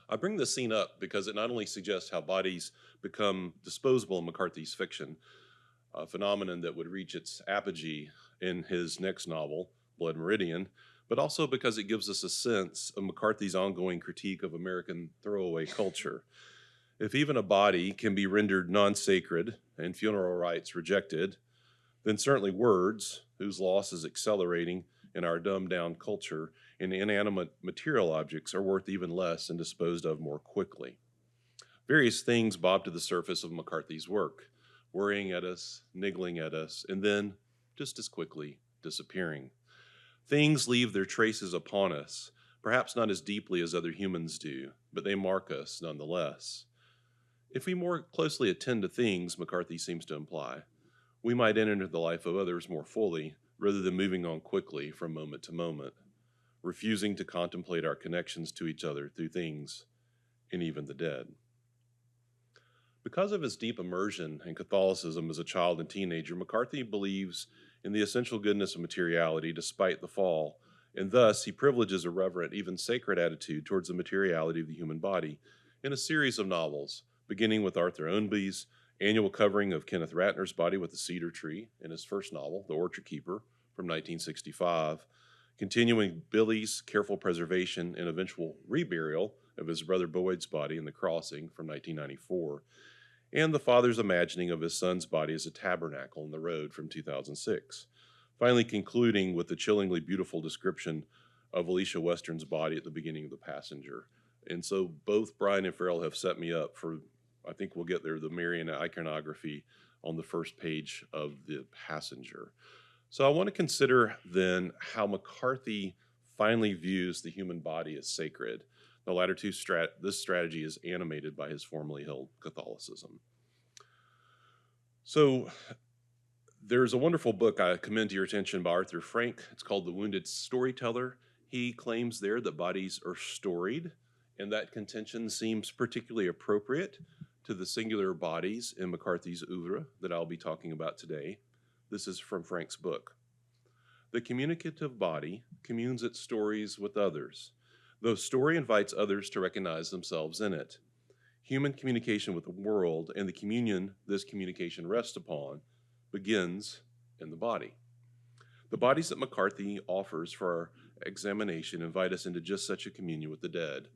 I bring this scene up because it not only suggests how bodies become disposable in McCarthy's fiction, a phenomenon that would reach its apogee in his next novel, Blood Meridian, but also because it gives us a sense of McCarthy's ongoing critique of American throwaway culture. If even a body can be rendered non-sacred and funeral rites rejected, then certainly words, whose loss is accelerating in our dumbed-down culture, and inanimate material objects are worth even less and disposed of more quickly. Various things bob to the surface of McCarthy's work, worrying at us, niggling at us, and then, just as quickly, disappearing. Things leave their traces upon us, perhaps not as deeply as other humans do, but they mark us nonetheless. If we more closely attend to things, McCarthy seems to imply, we might enter into the life of others more fully, rather than moving on quickly from moment to moment, refusing to contemplate our connections to each other through things and even the dead. Because of his deep immersion in Catholicism as a child and teenager, McCarthy believes in the essential goodness of materiality despite the fall, and thus he privileges a reverent, even sacred attitude towards the materiality of the human body in a series of novels, beginning with Arthur Ownby's annual covering of Kenneth Ratner's body with a cedar tree in his first novel, The Orchard Keeper, from 1965, continuing Billy's careful preservation and eventual reburial of his brother Boyd's body in The Crossing from 1994, and the father's imagining of his son's body as a tabernacle in the road from 2006, finally concluding with the chillingly beautiful description of Alicia Western's body at the beginning of The Passenger. And so both Bryan and Farrell have set me up for, I think we'll get there, the Marian iconography on the first page of The Passenger. So I want to consider then how McCarthy finally views the human body as sacred. The latter two this strategy is animated by his formerly held Catholicism. So there's a wonderful book I commend to your attention by Arthur Frank. It's called The Wounded Storyteller. He claims there that bodies are storied, and that contention seems particularly appropriate to the singular bodies in McCarthy's oeuvre that I'll be talking about today. This is from Frank's book. The communicative body communes its stories with others. The story invites others to recognize themselves in it. Human communication with the world and the communion this communication rests upon begins in the body. The bodies that McCarthy offers for our examination invite us into just such a communion with the dead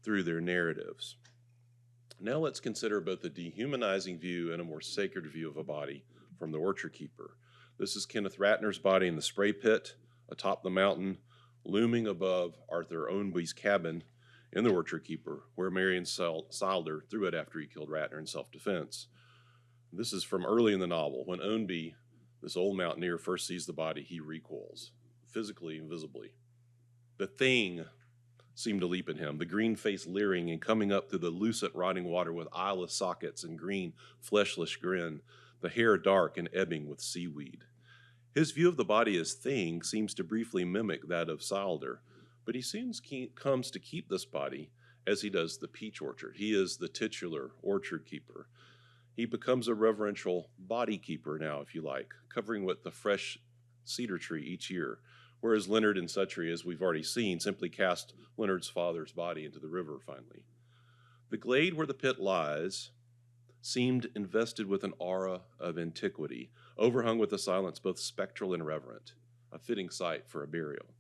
through their narratives. Now let's consider both a dehumanizing view and a more sacred view of a body from the Orchard Keeper. This is Kenneth Ratner's body in the spray pit atop the mountain, looming above Arthur Ownby's cabin in the Orchard Keeper, where Marion Silder threw it after he killed Ratner in self-defense. This is from early in the novel. When Ownby, this old mountaineer, first sees the body, he recoils, physically and visibly. The thing seemed to leap at him, the green face leering and coming up through the lucent rotting water with eyeless sockets and green, fleshless grin, the hair dark and ebbing with seaweed. His view of the body as thing seems to briefly mimic that of Silder, but he soon comes to keep this body as he does the peach orchard. He is the titular orchard keeper. He becomes a reverential body keeper now, if you like, covering with the fresh cedar tree each year, whereas Leonard and Suttree, as we've already seen, simply cast Leonard's father's body into the river finally. The glade where the pit lies seemed invested with an aura of antiquity, overhung with a silence both spectral and reverent, a fitting site for a burial.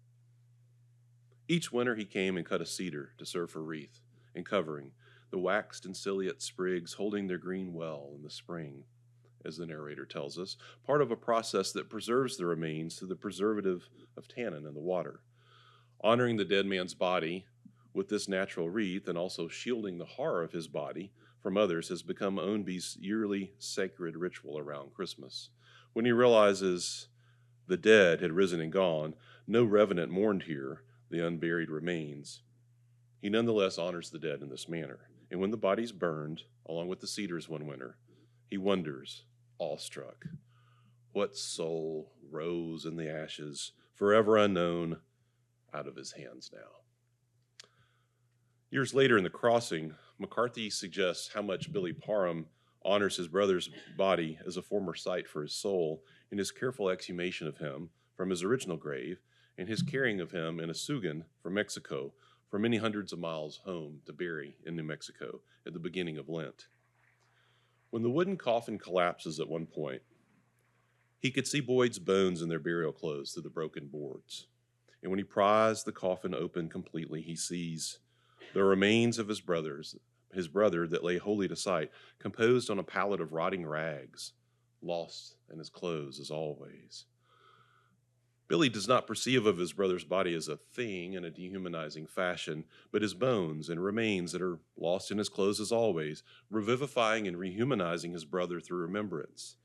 Each winter he came and cut a cedar to serve for wreath and covering, the waxed and ciliate sprigs holding their green well in the spring, as the narrator tells us, part of a process that preserves the remains through the preservative of tannin in the water. Honoring the dead man's body with this natural wreath and also shielding the horror of his body from others has become Ownby's yearly sacred ritual around Christmas. When he realizes the dead had risen and gone, no revenant mourned here the unburied remains. He nonetheless honors the dead in this manner. And when the body's burned, along with the cedars one winter, he wonders, awestruck, what soul rose in the ashes, forever unknown, out of his hands now. Years later in The Crossing, McCarthy suggests how much Billy Parham honors his brother's body as a former site for his soul in his careful exhumation of him from his original grave and his carrying of him in a sugan from Mexico for many hundreds of miles home to bury in New Mexico at the beginning of Lent. When the wooden coffin collapses at one point, he could see Boyd's bones in their burial clothes through the broken boards. And when he pries the coffin open completely, he sees the remains of his brother that lay wholly to sight, composed on a pallet of rotting rags, lost in his clothes as always. Billy does not perceive of his brother's body as a thing in a dehumanizing fashion, but as bones and remains that are lost in his clothes as always, revivifying and rehumanizing his brother through remembrance.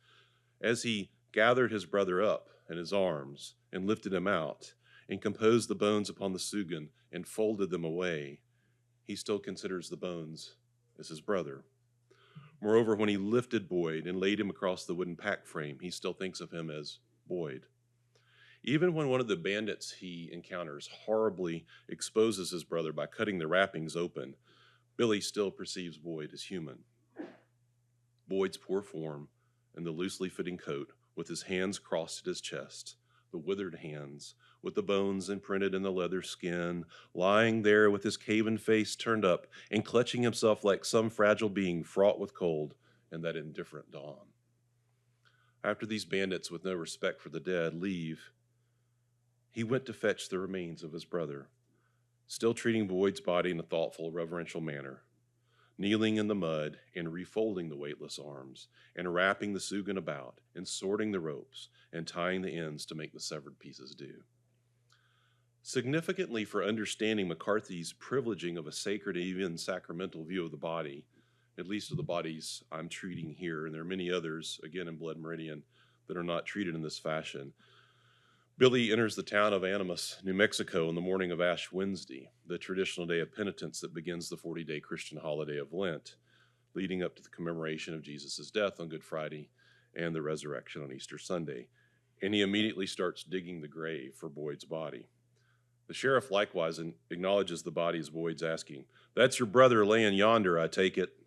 As he gathered his brother up in his arms and lifted him out and composed the bones upon the sugan and folded them away, he still considers the bones as his brother. Moreover, when he lifted Boyd and laid him across the wooden pack frame, he still thinks of him as Boyd. Even when one of the bandits he encounters horribly exposes his brother by cutting the wrappings open, Billy still perceives Boyd as human. Boyd's poor form and the loosely fitting coat, with his hands crossed at his chest, the withered hands, with the bones imprinted in the leather skin, lying there with his caven face turned up and clutching himself like some fragile being fraught with cold in that indifferent dawn. After these bandits, with no respect for the dead, leave, he went to fetch the remains of his brother, still treating Boyd's body in a thoughtful, reverential manner, kneeling in the mud and refolding the weightless arms, and wrapping the sugan about, and sorting the ropes, and tying the ends to make the severed pieces do. Significantly for understanding McCarthy's privileging of a sacred, even sacramental view of the body, at least of the bodies I'm treating here, and there are many others, again in Blood Meridian, that are not treated in this fashion, Billy enters the town of Animas, New Mexico, on the morning of Ash Wednesday, the traditional day of penitence that begins the 40-day Christian holiday of Lent, leading up to the commemoration of Jesus' death on Good Friday and the resurrection on Easter Sunday. And he immediately starts digging the grave for Boyd's body. The sheriff likewise acknowledges the body as Boyd's asking, "That's your brother laying yonder, I take it?"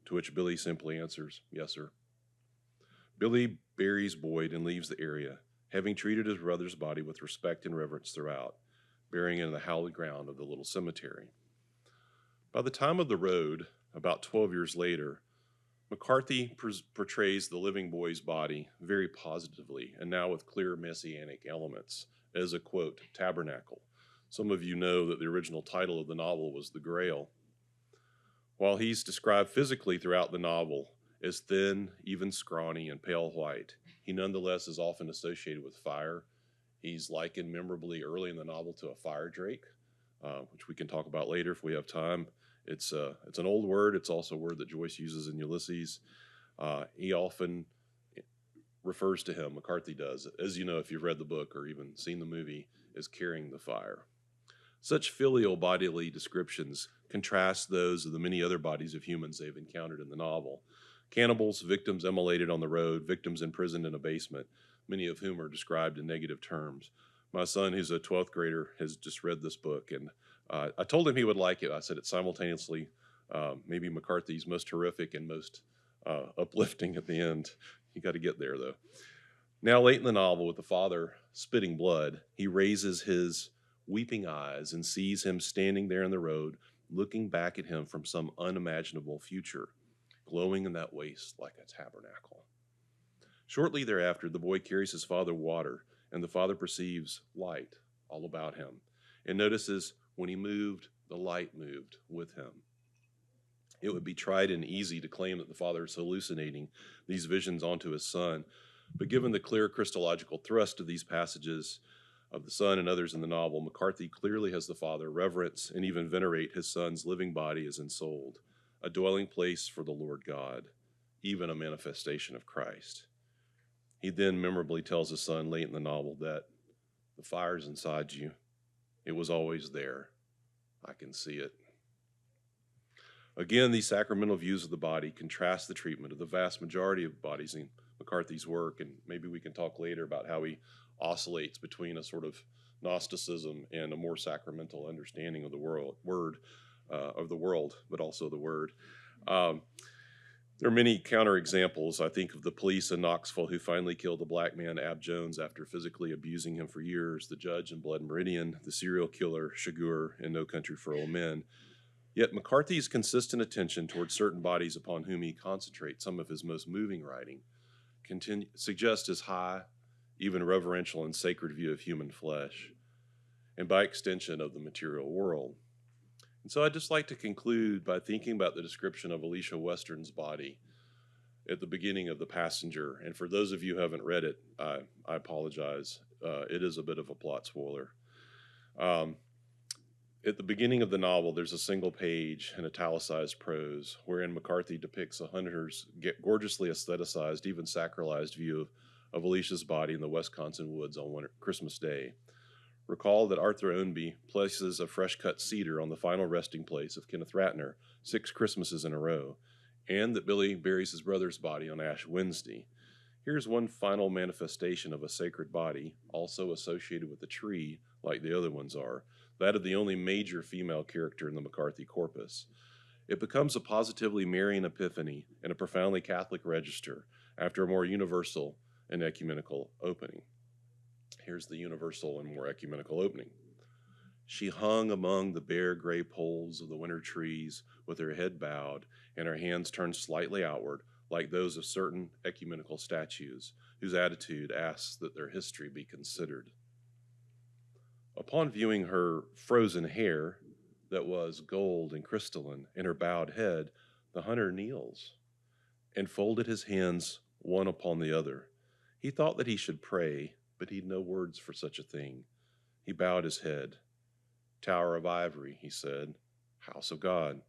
To which Billy simply answers, "Yes, sir." Billy buries Boyd and leaves the area, having treated his brother's body with respect and reverence throughout, burying it in the hallowed ground of the little cemetery. By the time of the road, about 12 years later, McCarthy portrays the living boy's body very positively, and now with clear messianic elements, as a, quote, tabernacle. Some of you know that the original title of the novel was The Grail. While he's described physically throughout the novel as thin, even scrawny, and pale white, he nonetheless is often associated with fire. He's likened memorably early in the novel to a fire drake, which we can talk about later if we have time. It's an old word. It's also a word that Joyce uses in Ulysses. He often refers to him, McCarthy does, as you know if you've read the book or even seen the movie, as carrying the fire. Such filial bodily descriptions contrast those of the many other bodies of humans they've encountered in the novel. Cannibals, victims immolated on the road, victims imprisoned in a basement, many of whom are described in negative terms. My son, who's a 12th grader, has just read this book, and I told him he would like it. I said it's simultaneously maybe McCarthy's most horrific and most uplifting at the end. You got to get there, though. Now, late in the novel, with the father spitting blood, he raises his weeping eyes and sees him standing there in the road, looking back at him from some unimaginable future, glowing in that waste like a tabernacle. Shortly thereafter, the boy carries his father water, and the father perceives light all about him, and notices when he moved, the light moved with him. It would be trite and easy to claim that the father is hallucinating these visions onto his son, but given the clear Christological thrust of these passages of the son and others in the novel, McCarthy clearly has the father reverence and even venerate his son's living body as ensouled, a dwelling place for the Lord God, even a manifestation of Christ. He then memorably tells his son late in the novel that the fire's inside you. It was always there. I can see it. Again, these sacramental views of the body contrast the treatment of the vast majority of bodies in McCarthy's work, and maybe we can talk later about how he oscillates between a sort of Gnosticism and a more sacramental understanding of the world, but also the word. There are many counterexamples. I think of the police in Knoxville who finally killed the black man Ab Jones after physically abusing him for years, the judge in Blood Meridian, the serial killer Shagur in No Country for Old Men. Yet McCarthy's consistent attention towards certain bodies upon whom he concentrates some of his most moving writing suggests his high, even reverential and sacred view of human flesh, and by extension of the material world. And so I'd just like to conclude by thinking about the description of Alicia Western's body at the beginning of The Passenger. And for those of you who haven't read it, I apologize. It is a bit of a plot spoiler. At the beginning of the novel, there's a single page in italicized prose wherein McCarthy depicts a hunter's gorgeously aestheticized, even sacralized view of Alicia's body in the Wisconsin woods on Christmas Day. Recall that Arthur Ownby places a fresh-cut cedar on the final resting place of Kenneth Ratner 6 Christmases in a row, and that Billy buries his brother's body on Ash Wednesday. Here's one final manifestation of a sacred body, also associated with a tree like the other ones are, that of the only major female character in the McCarthy corpus. It becomes a positively Marian epiphany and a profoundly Catholic register after a more universal and ecumenical opening. Here's the universal and more ecumenical opening. She hung among the bare gray poles of the winter trees with her head bowed and her hands turned slightly outward, like those of certain ecumenical statues whose attitude asks that their history be considered. Upon viewing her frozen hair that was gold and crystalline and her bowed head, the hunter kneels and folded his hands one upon the other. He thought that he should pray, but he'd no words for such a thing. He bowed his head. Tower of Ivory, he said. House of God.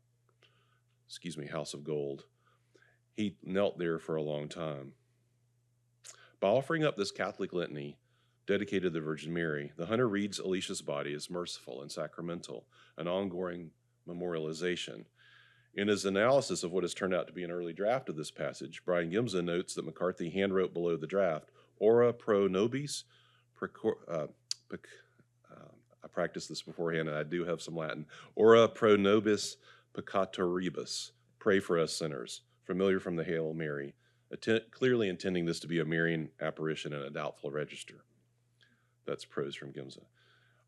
House of Gold. He knelt there for a long time. By offering up this Catholic litany dedicated to the Virgin Mary, the hunter reads Alicia's body as merciful and sacramental, an ongoing memorialization. In his analysis of what has turned out to be an early draft of this passage, Bryan Giemza notes that McCarthy handwrote below the draft, Ora pro nobis, practiced this beforehand, and I do have some Latin. Ora pro nobis peccatoribus. Pray for us sinners. Familiar from the Hail Mary. Clearly intending this to be a Marian apparition in a doubtful register. That's prose from Giemza.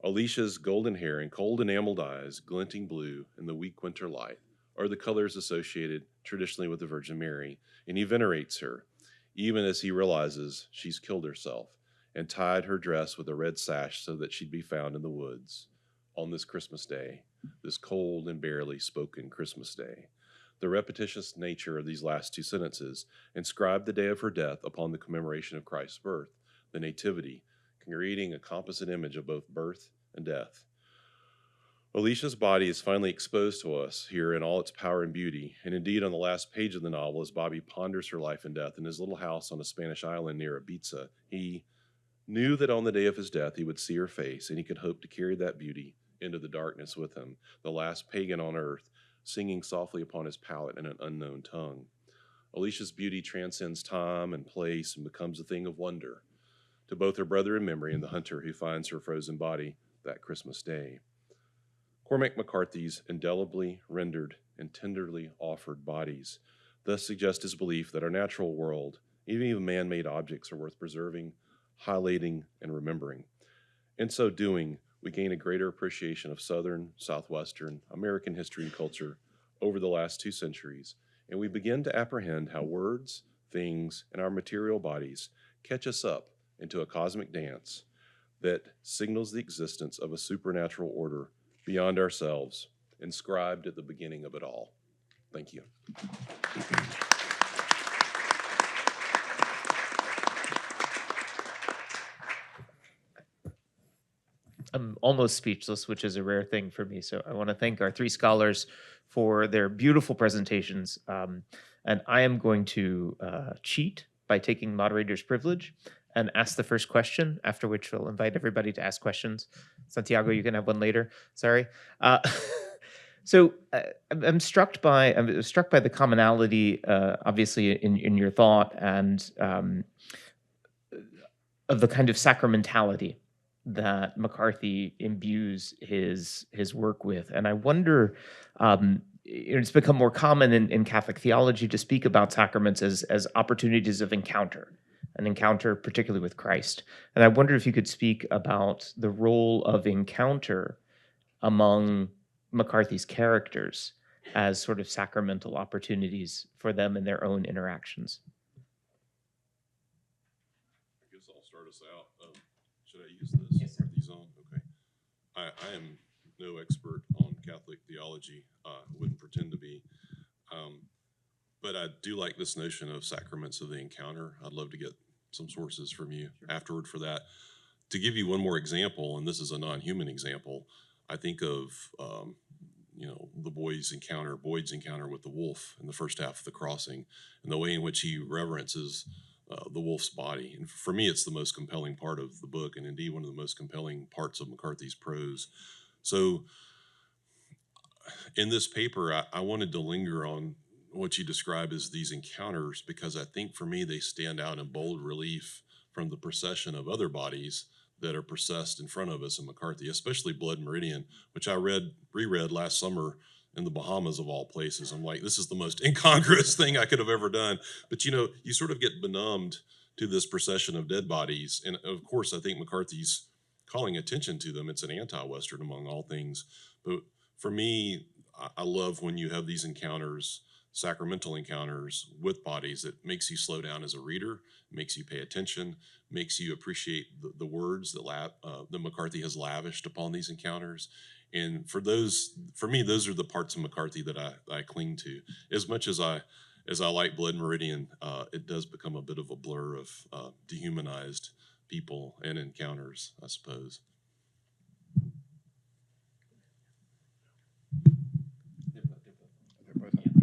Alicia's golden hair and cold enameled eyes, glinting blue in the weak winter light, are the colors associated traditionally with the Virgin Mary, and he venerates her, even as he realizes she's killed herself and tied her dress with a red sash so that she'd be found in the woods on this Christmas day, this cold and barely spoken Christmas day. The repetitious nature of these last two sentences inscribe the day of her death upon the commemoration of Christ's birth, the Nativity, creating a composite image of both birth and death. Alicia's body is finally exposed to us here in all its power and beauty, and indeed on the last page of the novel, as Bobby ponders her life and death in his little house on a Spanish island near Ibiza, he knew that on the day of his death he would see her face, and he could hope to carry that beauty into the darkness with him, the last pagan on earth, singing softly upon his palate in an unknown tongue. Alicia's beauty transcends time and place and becomes a thing of wonder to both her brother in memory and the hunter who finds her frozen body that Christmas day. Cormac McCarthy's indelibly rendered and tenderly offered bodies thus suggest his belief that our natural world, even man-made objects, are worth preserving, highlighting, and remembering. In so doing, we gain a greater appreciation of Southern, Southwestern, American history and culture over the last 2 centuries, and we begin to apprehend how words, things, and our material bodies catch us up into a cosmic dance that signals the existence of a supernatural order beyond ourselves, inscribed at the beginning of it all. Thank you. I'm almost speechless, which is a rare thing for me. So I want to thank our 3 scholars for their beautiful presentations. And I am going to cheat by taking moderator's privilege and ask the first question, after which we'll invite everybody to ask questions. Santiago, you can have one later. Sorry. So I'm struck by the commonality, obviously, in your thought and of the kind of sacramentality that McCarthy imbues his work with. And I wonder, it's become more common in Catholic theology to speak about sacraments as opportunities of encounter, an encounter particularly with Christ. And I wonder if you could speak about the role of encounter among McCarthy's characters as sort of sacramental opportunities for them in their own interactions. I guess I'll start us out. Should I use this? Yes, sir. Are these on? Okay. I am no expert on Catholic theology. Wouldn't pretend to be. But I do like this notion of sacraments of the encounter. I'd love to get some sources from you afterward for that. To give you one more example, and this is a non-human example, I think of Boyd's encounter with the wolf in the first half of The Crossing, and the way in which he reverences the wolf's body. And for me, it's the most compelling part of the book, and indeed one of the most compelling parts of McCarthy's prose. So in this paper, I wanted to linger on what you describe as these encounters, because I think for me, they stand out in bold relief from the procession of other bodies that are processed in front of us in McCarthy, especially Blood Meridian, which I reread last summer in the Bahamas of all places. I'm like, this is the most incongruous thing I could have ever done. But you sort of get benumbed to this procession of dead bodies. And of course, I think McCarthy's calling attention to them. It's an anti-Western among all things. But for me, I love when you have these encounters, sacramental encounters with bodies, that makes you slow down as a reader, makes you pay attention, makes you appreciate the words that McCarthy has lavished upon these encounters. And for me, those are the parts of McCarthy that I cling to. As much as I like Blood Meridian, it does become a bit of a blur of dehumanized people and encounters, I suppose.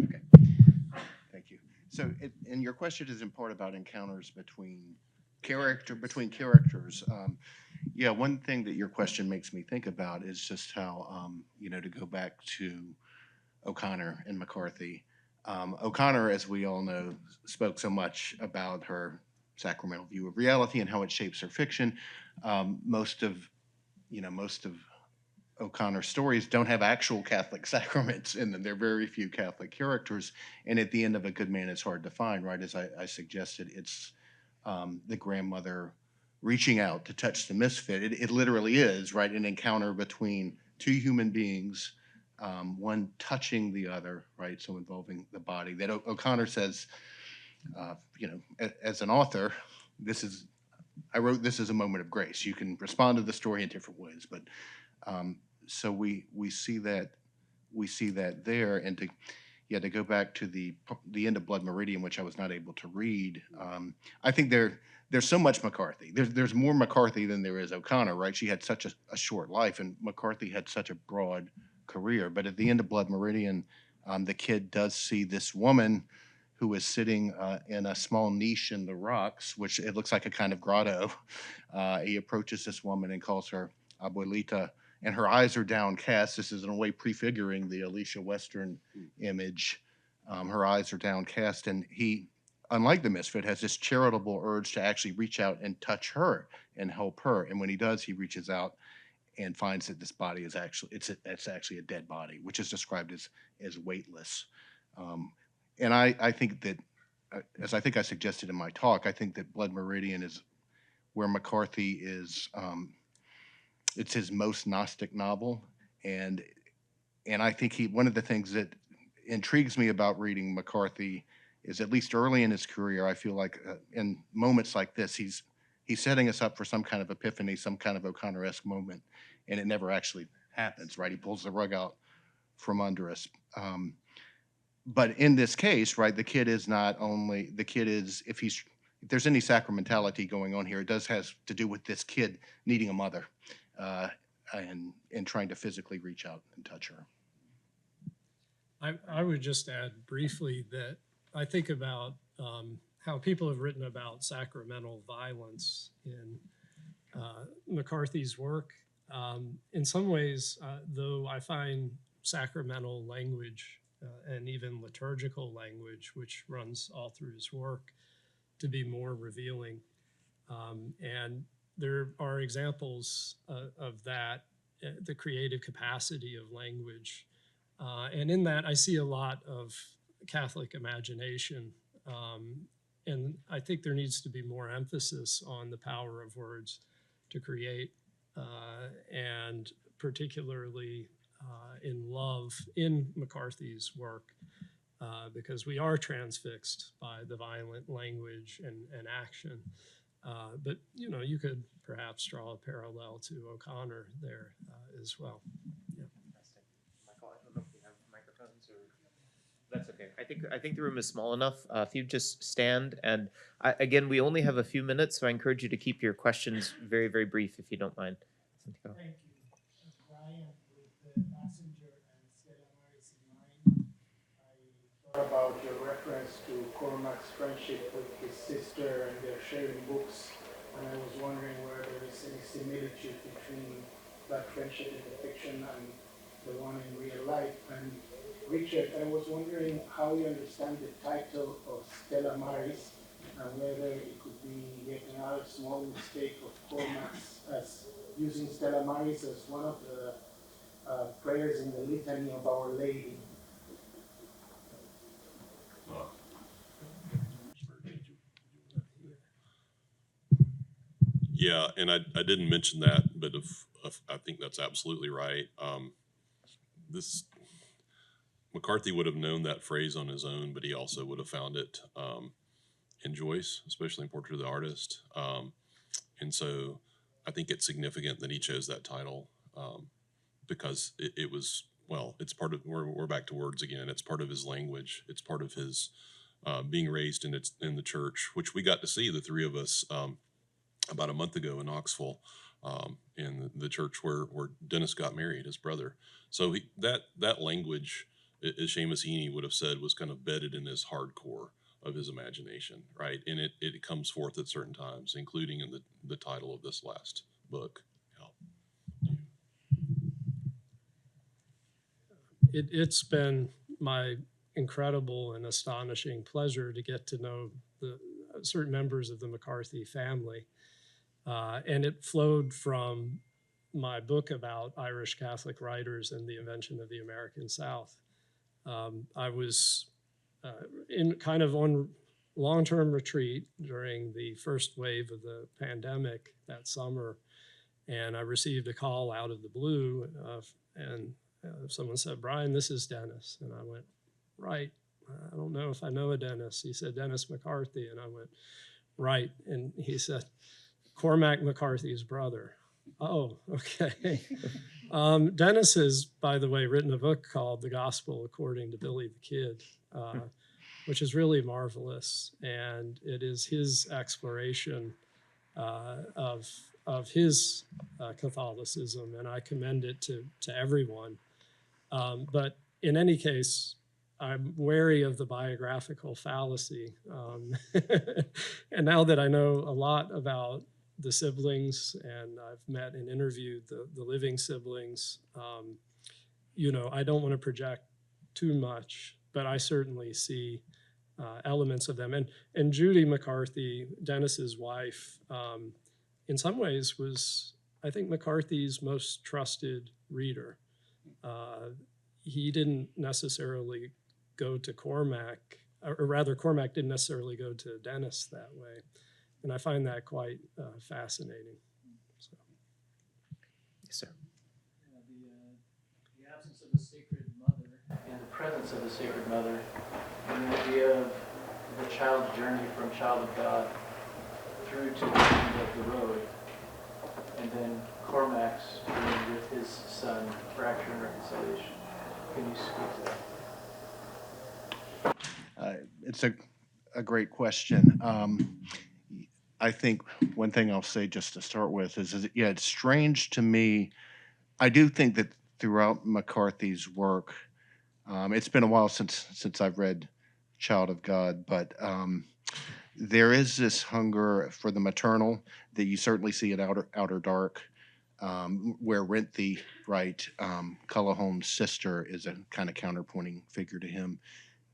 Okay. Thank you. So, and your question is in part about encounters between characters. One thing that your question makes me think about is just how, to go back to O'Connor and McCarthy. O'Connor, as we all know, spoke so much about her sacramental view of reality and how it shapes her fiction. Most of O'Connor stories don't have actual Catholic sacraments in them. There are very few Catholic characters. And at the end of A Good Man is Hard to Find, right? As I suggested, it's the grandmother reaching out to touch the misfit. It literally is, right? An encounter between two human beings, one touching the other, right? So involving the body. That O'Connor says, as an author, I wrote this as a moment of grace. You can respond to the story in different ways, but so we see that there, and to go back to the end of Blood Meridian, which I was not able to read. I think there's so much McCarthy. There's more McCarthy than there is O'Connor, right? She had such a short life, and McCarthy had such a broad career. But at the end of Blood Meridian, the kid does see this woman who is sitting in a small niche in the rocks, which it looks like a kind of grotto. He approaches this woman and calls her Abuelita, and her eyes are downcast. This is in a way prefiguring the Alicia Western image. Her eyes are downcast, and he, unlike the misfit, has this charitable urge to actually reach out and touch her and help her. And when he does, he reaches out and finds that this body is actually it's actually a dead body, which is described as weightless. And I think that, as I think I suggested in my talk, I think that Blood Meridian is where McCarthy is. It's his most Gnostic novel, and I think one of the things that intrigues me about reading McCarthy is, at least early in his career, I feel like in moments like this, he's setting us up for some kind of epiphany, some kind of O'Connor-esque moment, and it never actually happens, right? He pulls the rug out from under us. But in this case, right, the kid is, if there's any sacramentality going on here, it has to do with this kid needing a mother. And trying to physically reach out and touch her. I would just add briefly that I think about how people have written about sacramental violence in McCarthy's work. In some ways, though, I find sacramental language and even liturgical language, which runs all through his work, to be more revealing. And there are examples of that, the creative capacity of language. And in that, I see a lot of Catholic imagination. And I think there needs to be more emphasis on the power of words to create, and particularly in love in McCarthy's work, because we are transfixed by the violent language and action. But you could perhaps draw a parallel to O'Connor there as well. Yeah. Michael, I don't know if we have microphones or. That's okay. I think the room is small enough. If you just stand, and again, we only have a few minutes, so I encourage you to keep your questions very, very brief, if you don't mind. Santiago. Thank you. Bryan, with the passenger and Stella Maris in mind, I thought about your reference to Cormac's friendship with his sister and their sharing books, and I was wondering whether there is any similitude between that friendship in the fiction and the one in real life. And Richard, I was wondering how you understand the title of Stella Maris, and whether it could be yet another small mistake of Cormac's as using Stella Maris as one of the prayers in the Litany of Our Lady. Yeah, and I didn't mention that, but I think that's absolutely right. McCarthy would have known that phrase on his own, but he also would have found it in Joyce, especially in Portrait of the Artist. And so I think it's significant that he chose that title, because it was, well, it's part of, we're back to words again. It's part of his language. It's part of his being raised in the church, which we got to see, the three of us, about a month ago in Knoxville, in the church where Dennis got married, his brother. So that language, as Seamus Heaney would have said, was kind of bedded in his hardcore of his imagination, right? And it comes forth at certain times, including in the title of this last book. It's been my incredible and astonishing pleasure to get to know the certain members of the McCarthy family. And it flowed from my book about Irish Catholic writers and the invention of the American South. I was in kind of on long-term retreat during the first wave of the pandemic that summer, and I received a call out of the blue, and someone said, "Bryan, this is Dennis." And I went, "Right. I don't know if I know a Dennis." He said, "Dennis McCarthy." And I went, "Right." And he said, "Cormac McCarthy's brother." Oh, okay. Dennis has, by the way, written a book called The Gospel According to Billy the Kid, which is really marvelous. And it is his exploration of his Catholicism, and I commend it to everyone. But in any case, I'm wary of the biographical fallacy. And now that I know a lot about the siblings, and I've met and interviewed the living siblings, I don't want to project too much, but I certainly see elements of them. And Judy McCarthy, Dennis's wife, in some ways was, I think, McCarthy's most trusted reader. He didn't necessarily go to Cormac, or rather Cormac didn't necessarily go to Dennis that way. And I find that quite fascinating. So. Yes, sir. The absence of a sacred mother and the presence of a sacred mother, and the idea of the child's journey from child of God through to the end of the road, and then Cormac's journey with his son, fracture and reconciliation. Can you speak to that? It's a great question. I think one thing I'll say just to start with is it's strange to me. I do think that throughout McCarthy's work, it's been a while since I've read Child of God, but there is this hunger for the maternal that you certainly see at Outer Dark, where Renthi, right, Cullahome's sister, is a kind of counterpointing figure to him.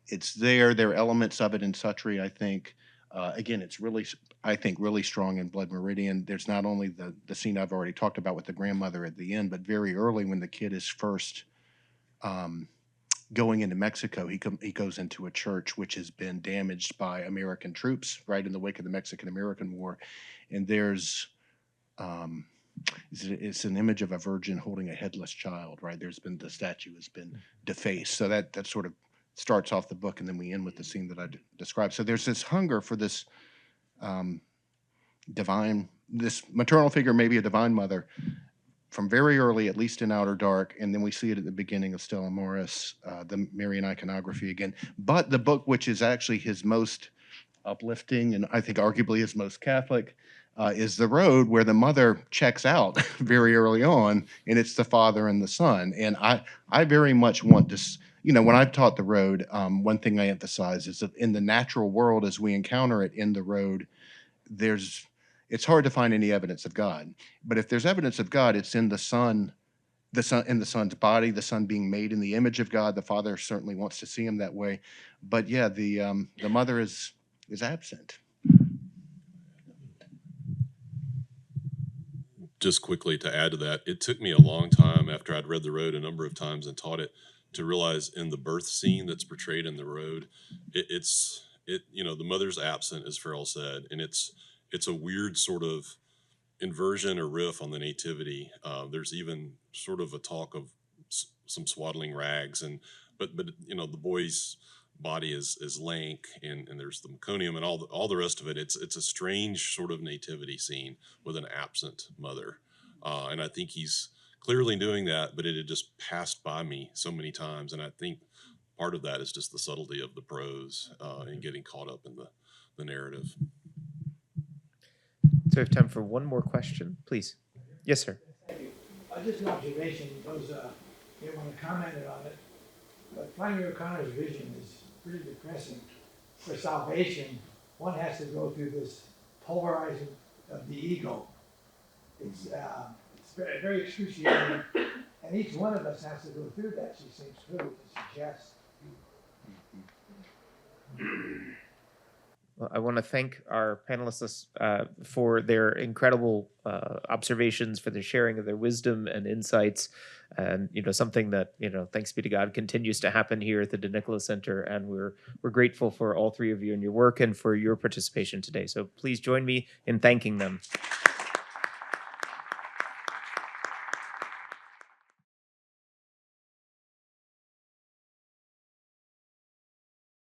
It's there. There are elements of it in Suttree, I think. Again, it's really, I think, really strong in Blood Meridian. There's not only the scene I've already talked about with the grandmother at the end, but very early when the kid is first going into Mexico, he goes into a church which has been damaged by American troops, right, in the wake of the Mexican-American War. And there's, it's an image of a virgin holding a headless child, right? The statue has been defaced. So that sort of starts off the book, and then we end with the scene that I described. So there's this hunger for this this maternal figure, maybe a divine mother, from very early, at least in Outer Dark, and then we see it at the beginning of Stella Maris, the Marian iconography again. But the book, which is actually his most uplifting and I think arguably his most Catholic, is The Road, where the mother checks out very early on, and it's the father and the son. And I very much want to, when I've taught The Road, one thing I emphasize is that in the natural world, as we encounter it in The Road, it's hard to find any evidence of God. But if there's evidence of God, it's in the son in the son's body, the son being made in the image of God. The father certainly wants to see him that way. But yeah, the mother is absent. Just quickly to add to that, it took me a long time after I'd read The Road a number of times and taught it to realize in the birth scene that's portrayed in The Road, the mother's absent, as Farrell said, and it's a weird sort of inversion or riff on the nativity. There's even sort of a talk of some swaddling rags, but the boy's body is lank, and there's the meconium and all the rest of it. It's a strange sort of nativity scene with an absent mother, and I think he's clearly doing that, but it had just passed by me so many times, and I think part of that is just the subtlety of the prose and getting caught up in the narrative. So we have time for one more question, please. Yes, sir. Thank you. Just an observation, because everyone commented on it, but Flannery O'Connor's vision is pretty depressing. For salvation, one has to go through this pulverizing of the ego. It's very, very excruciating, and each one of us has to go through that, she seems to suggest. Well, I want to thank our panelists for their incredible observations, for their sharing of their wisdom and insights, and something that thanks be to God, continues to happen here at the Nicola Center, and we're grateful for all three of you and your work and for your participation today. So please join me in thanking them.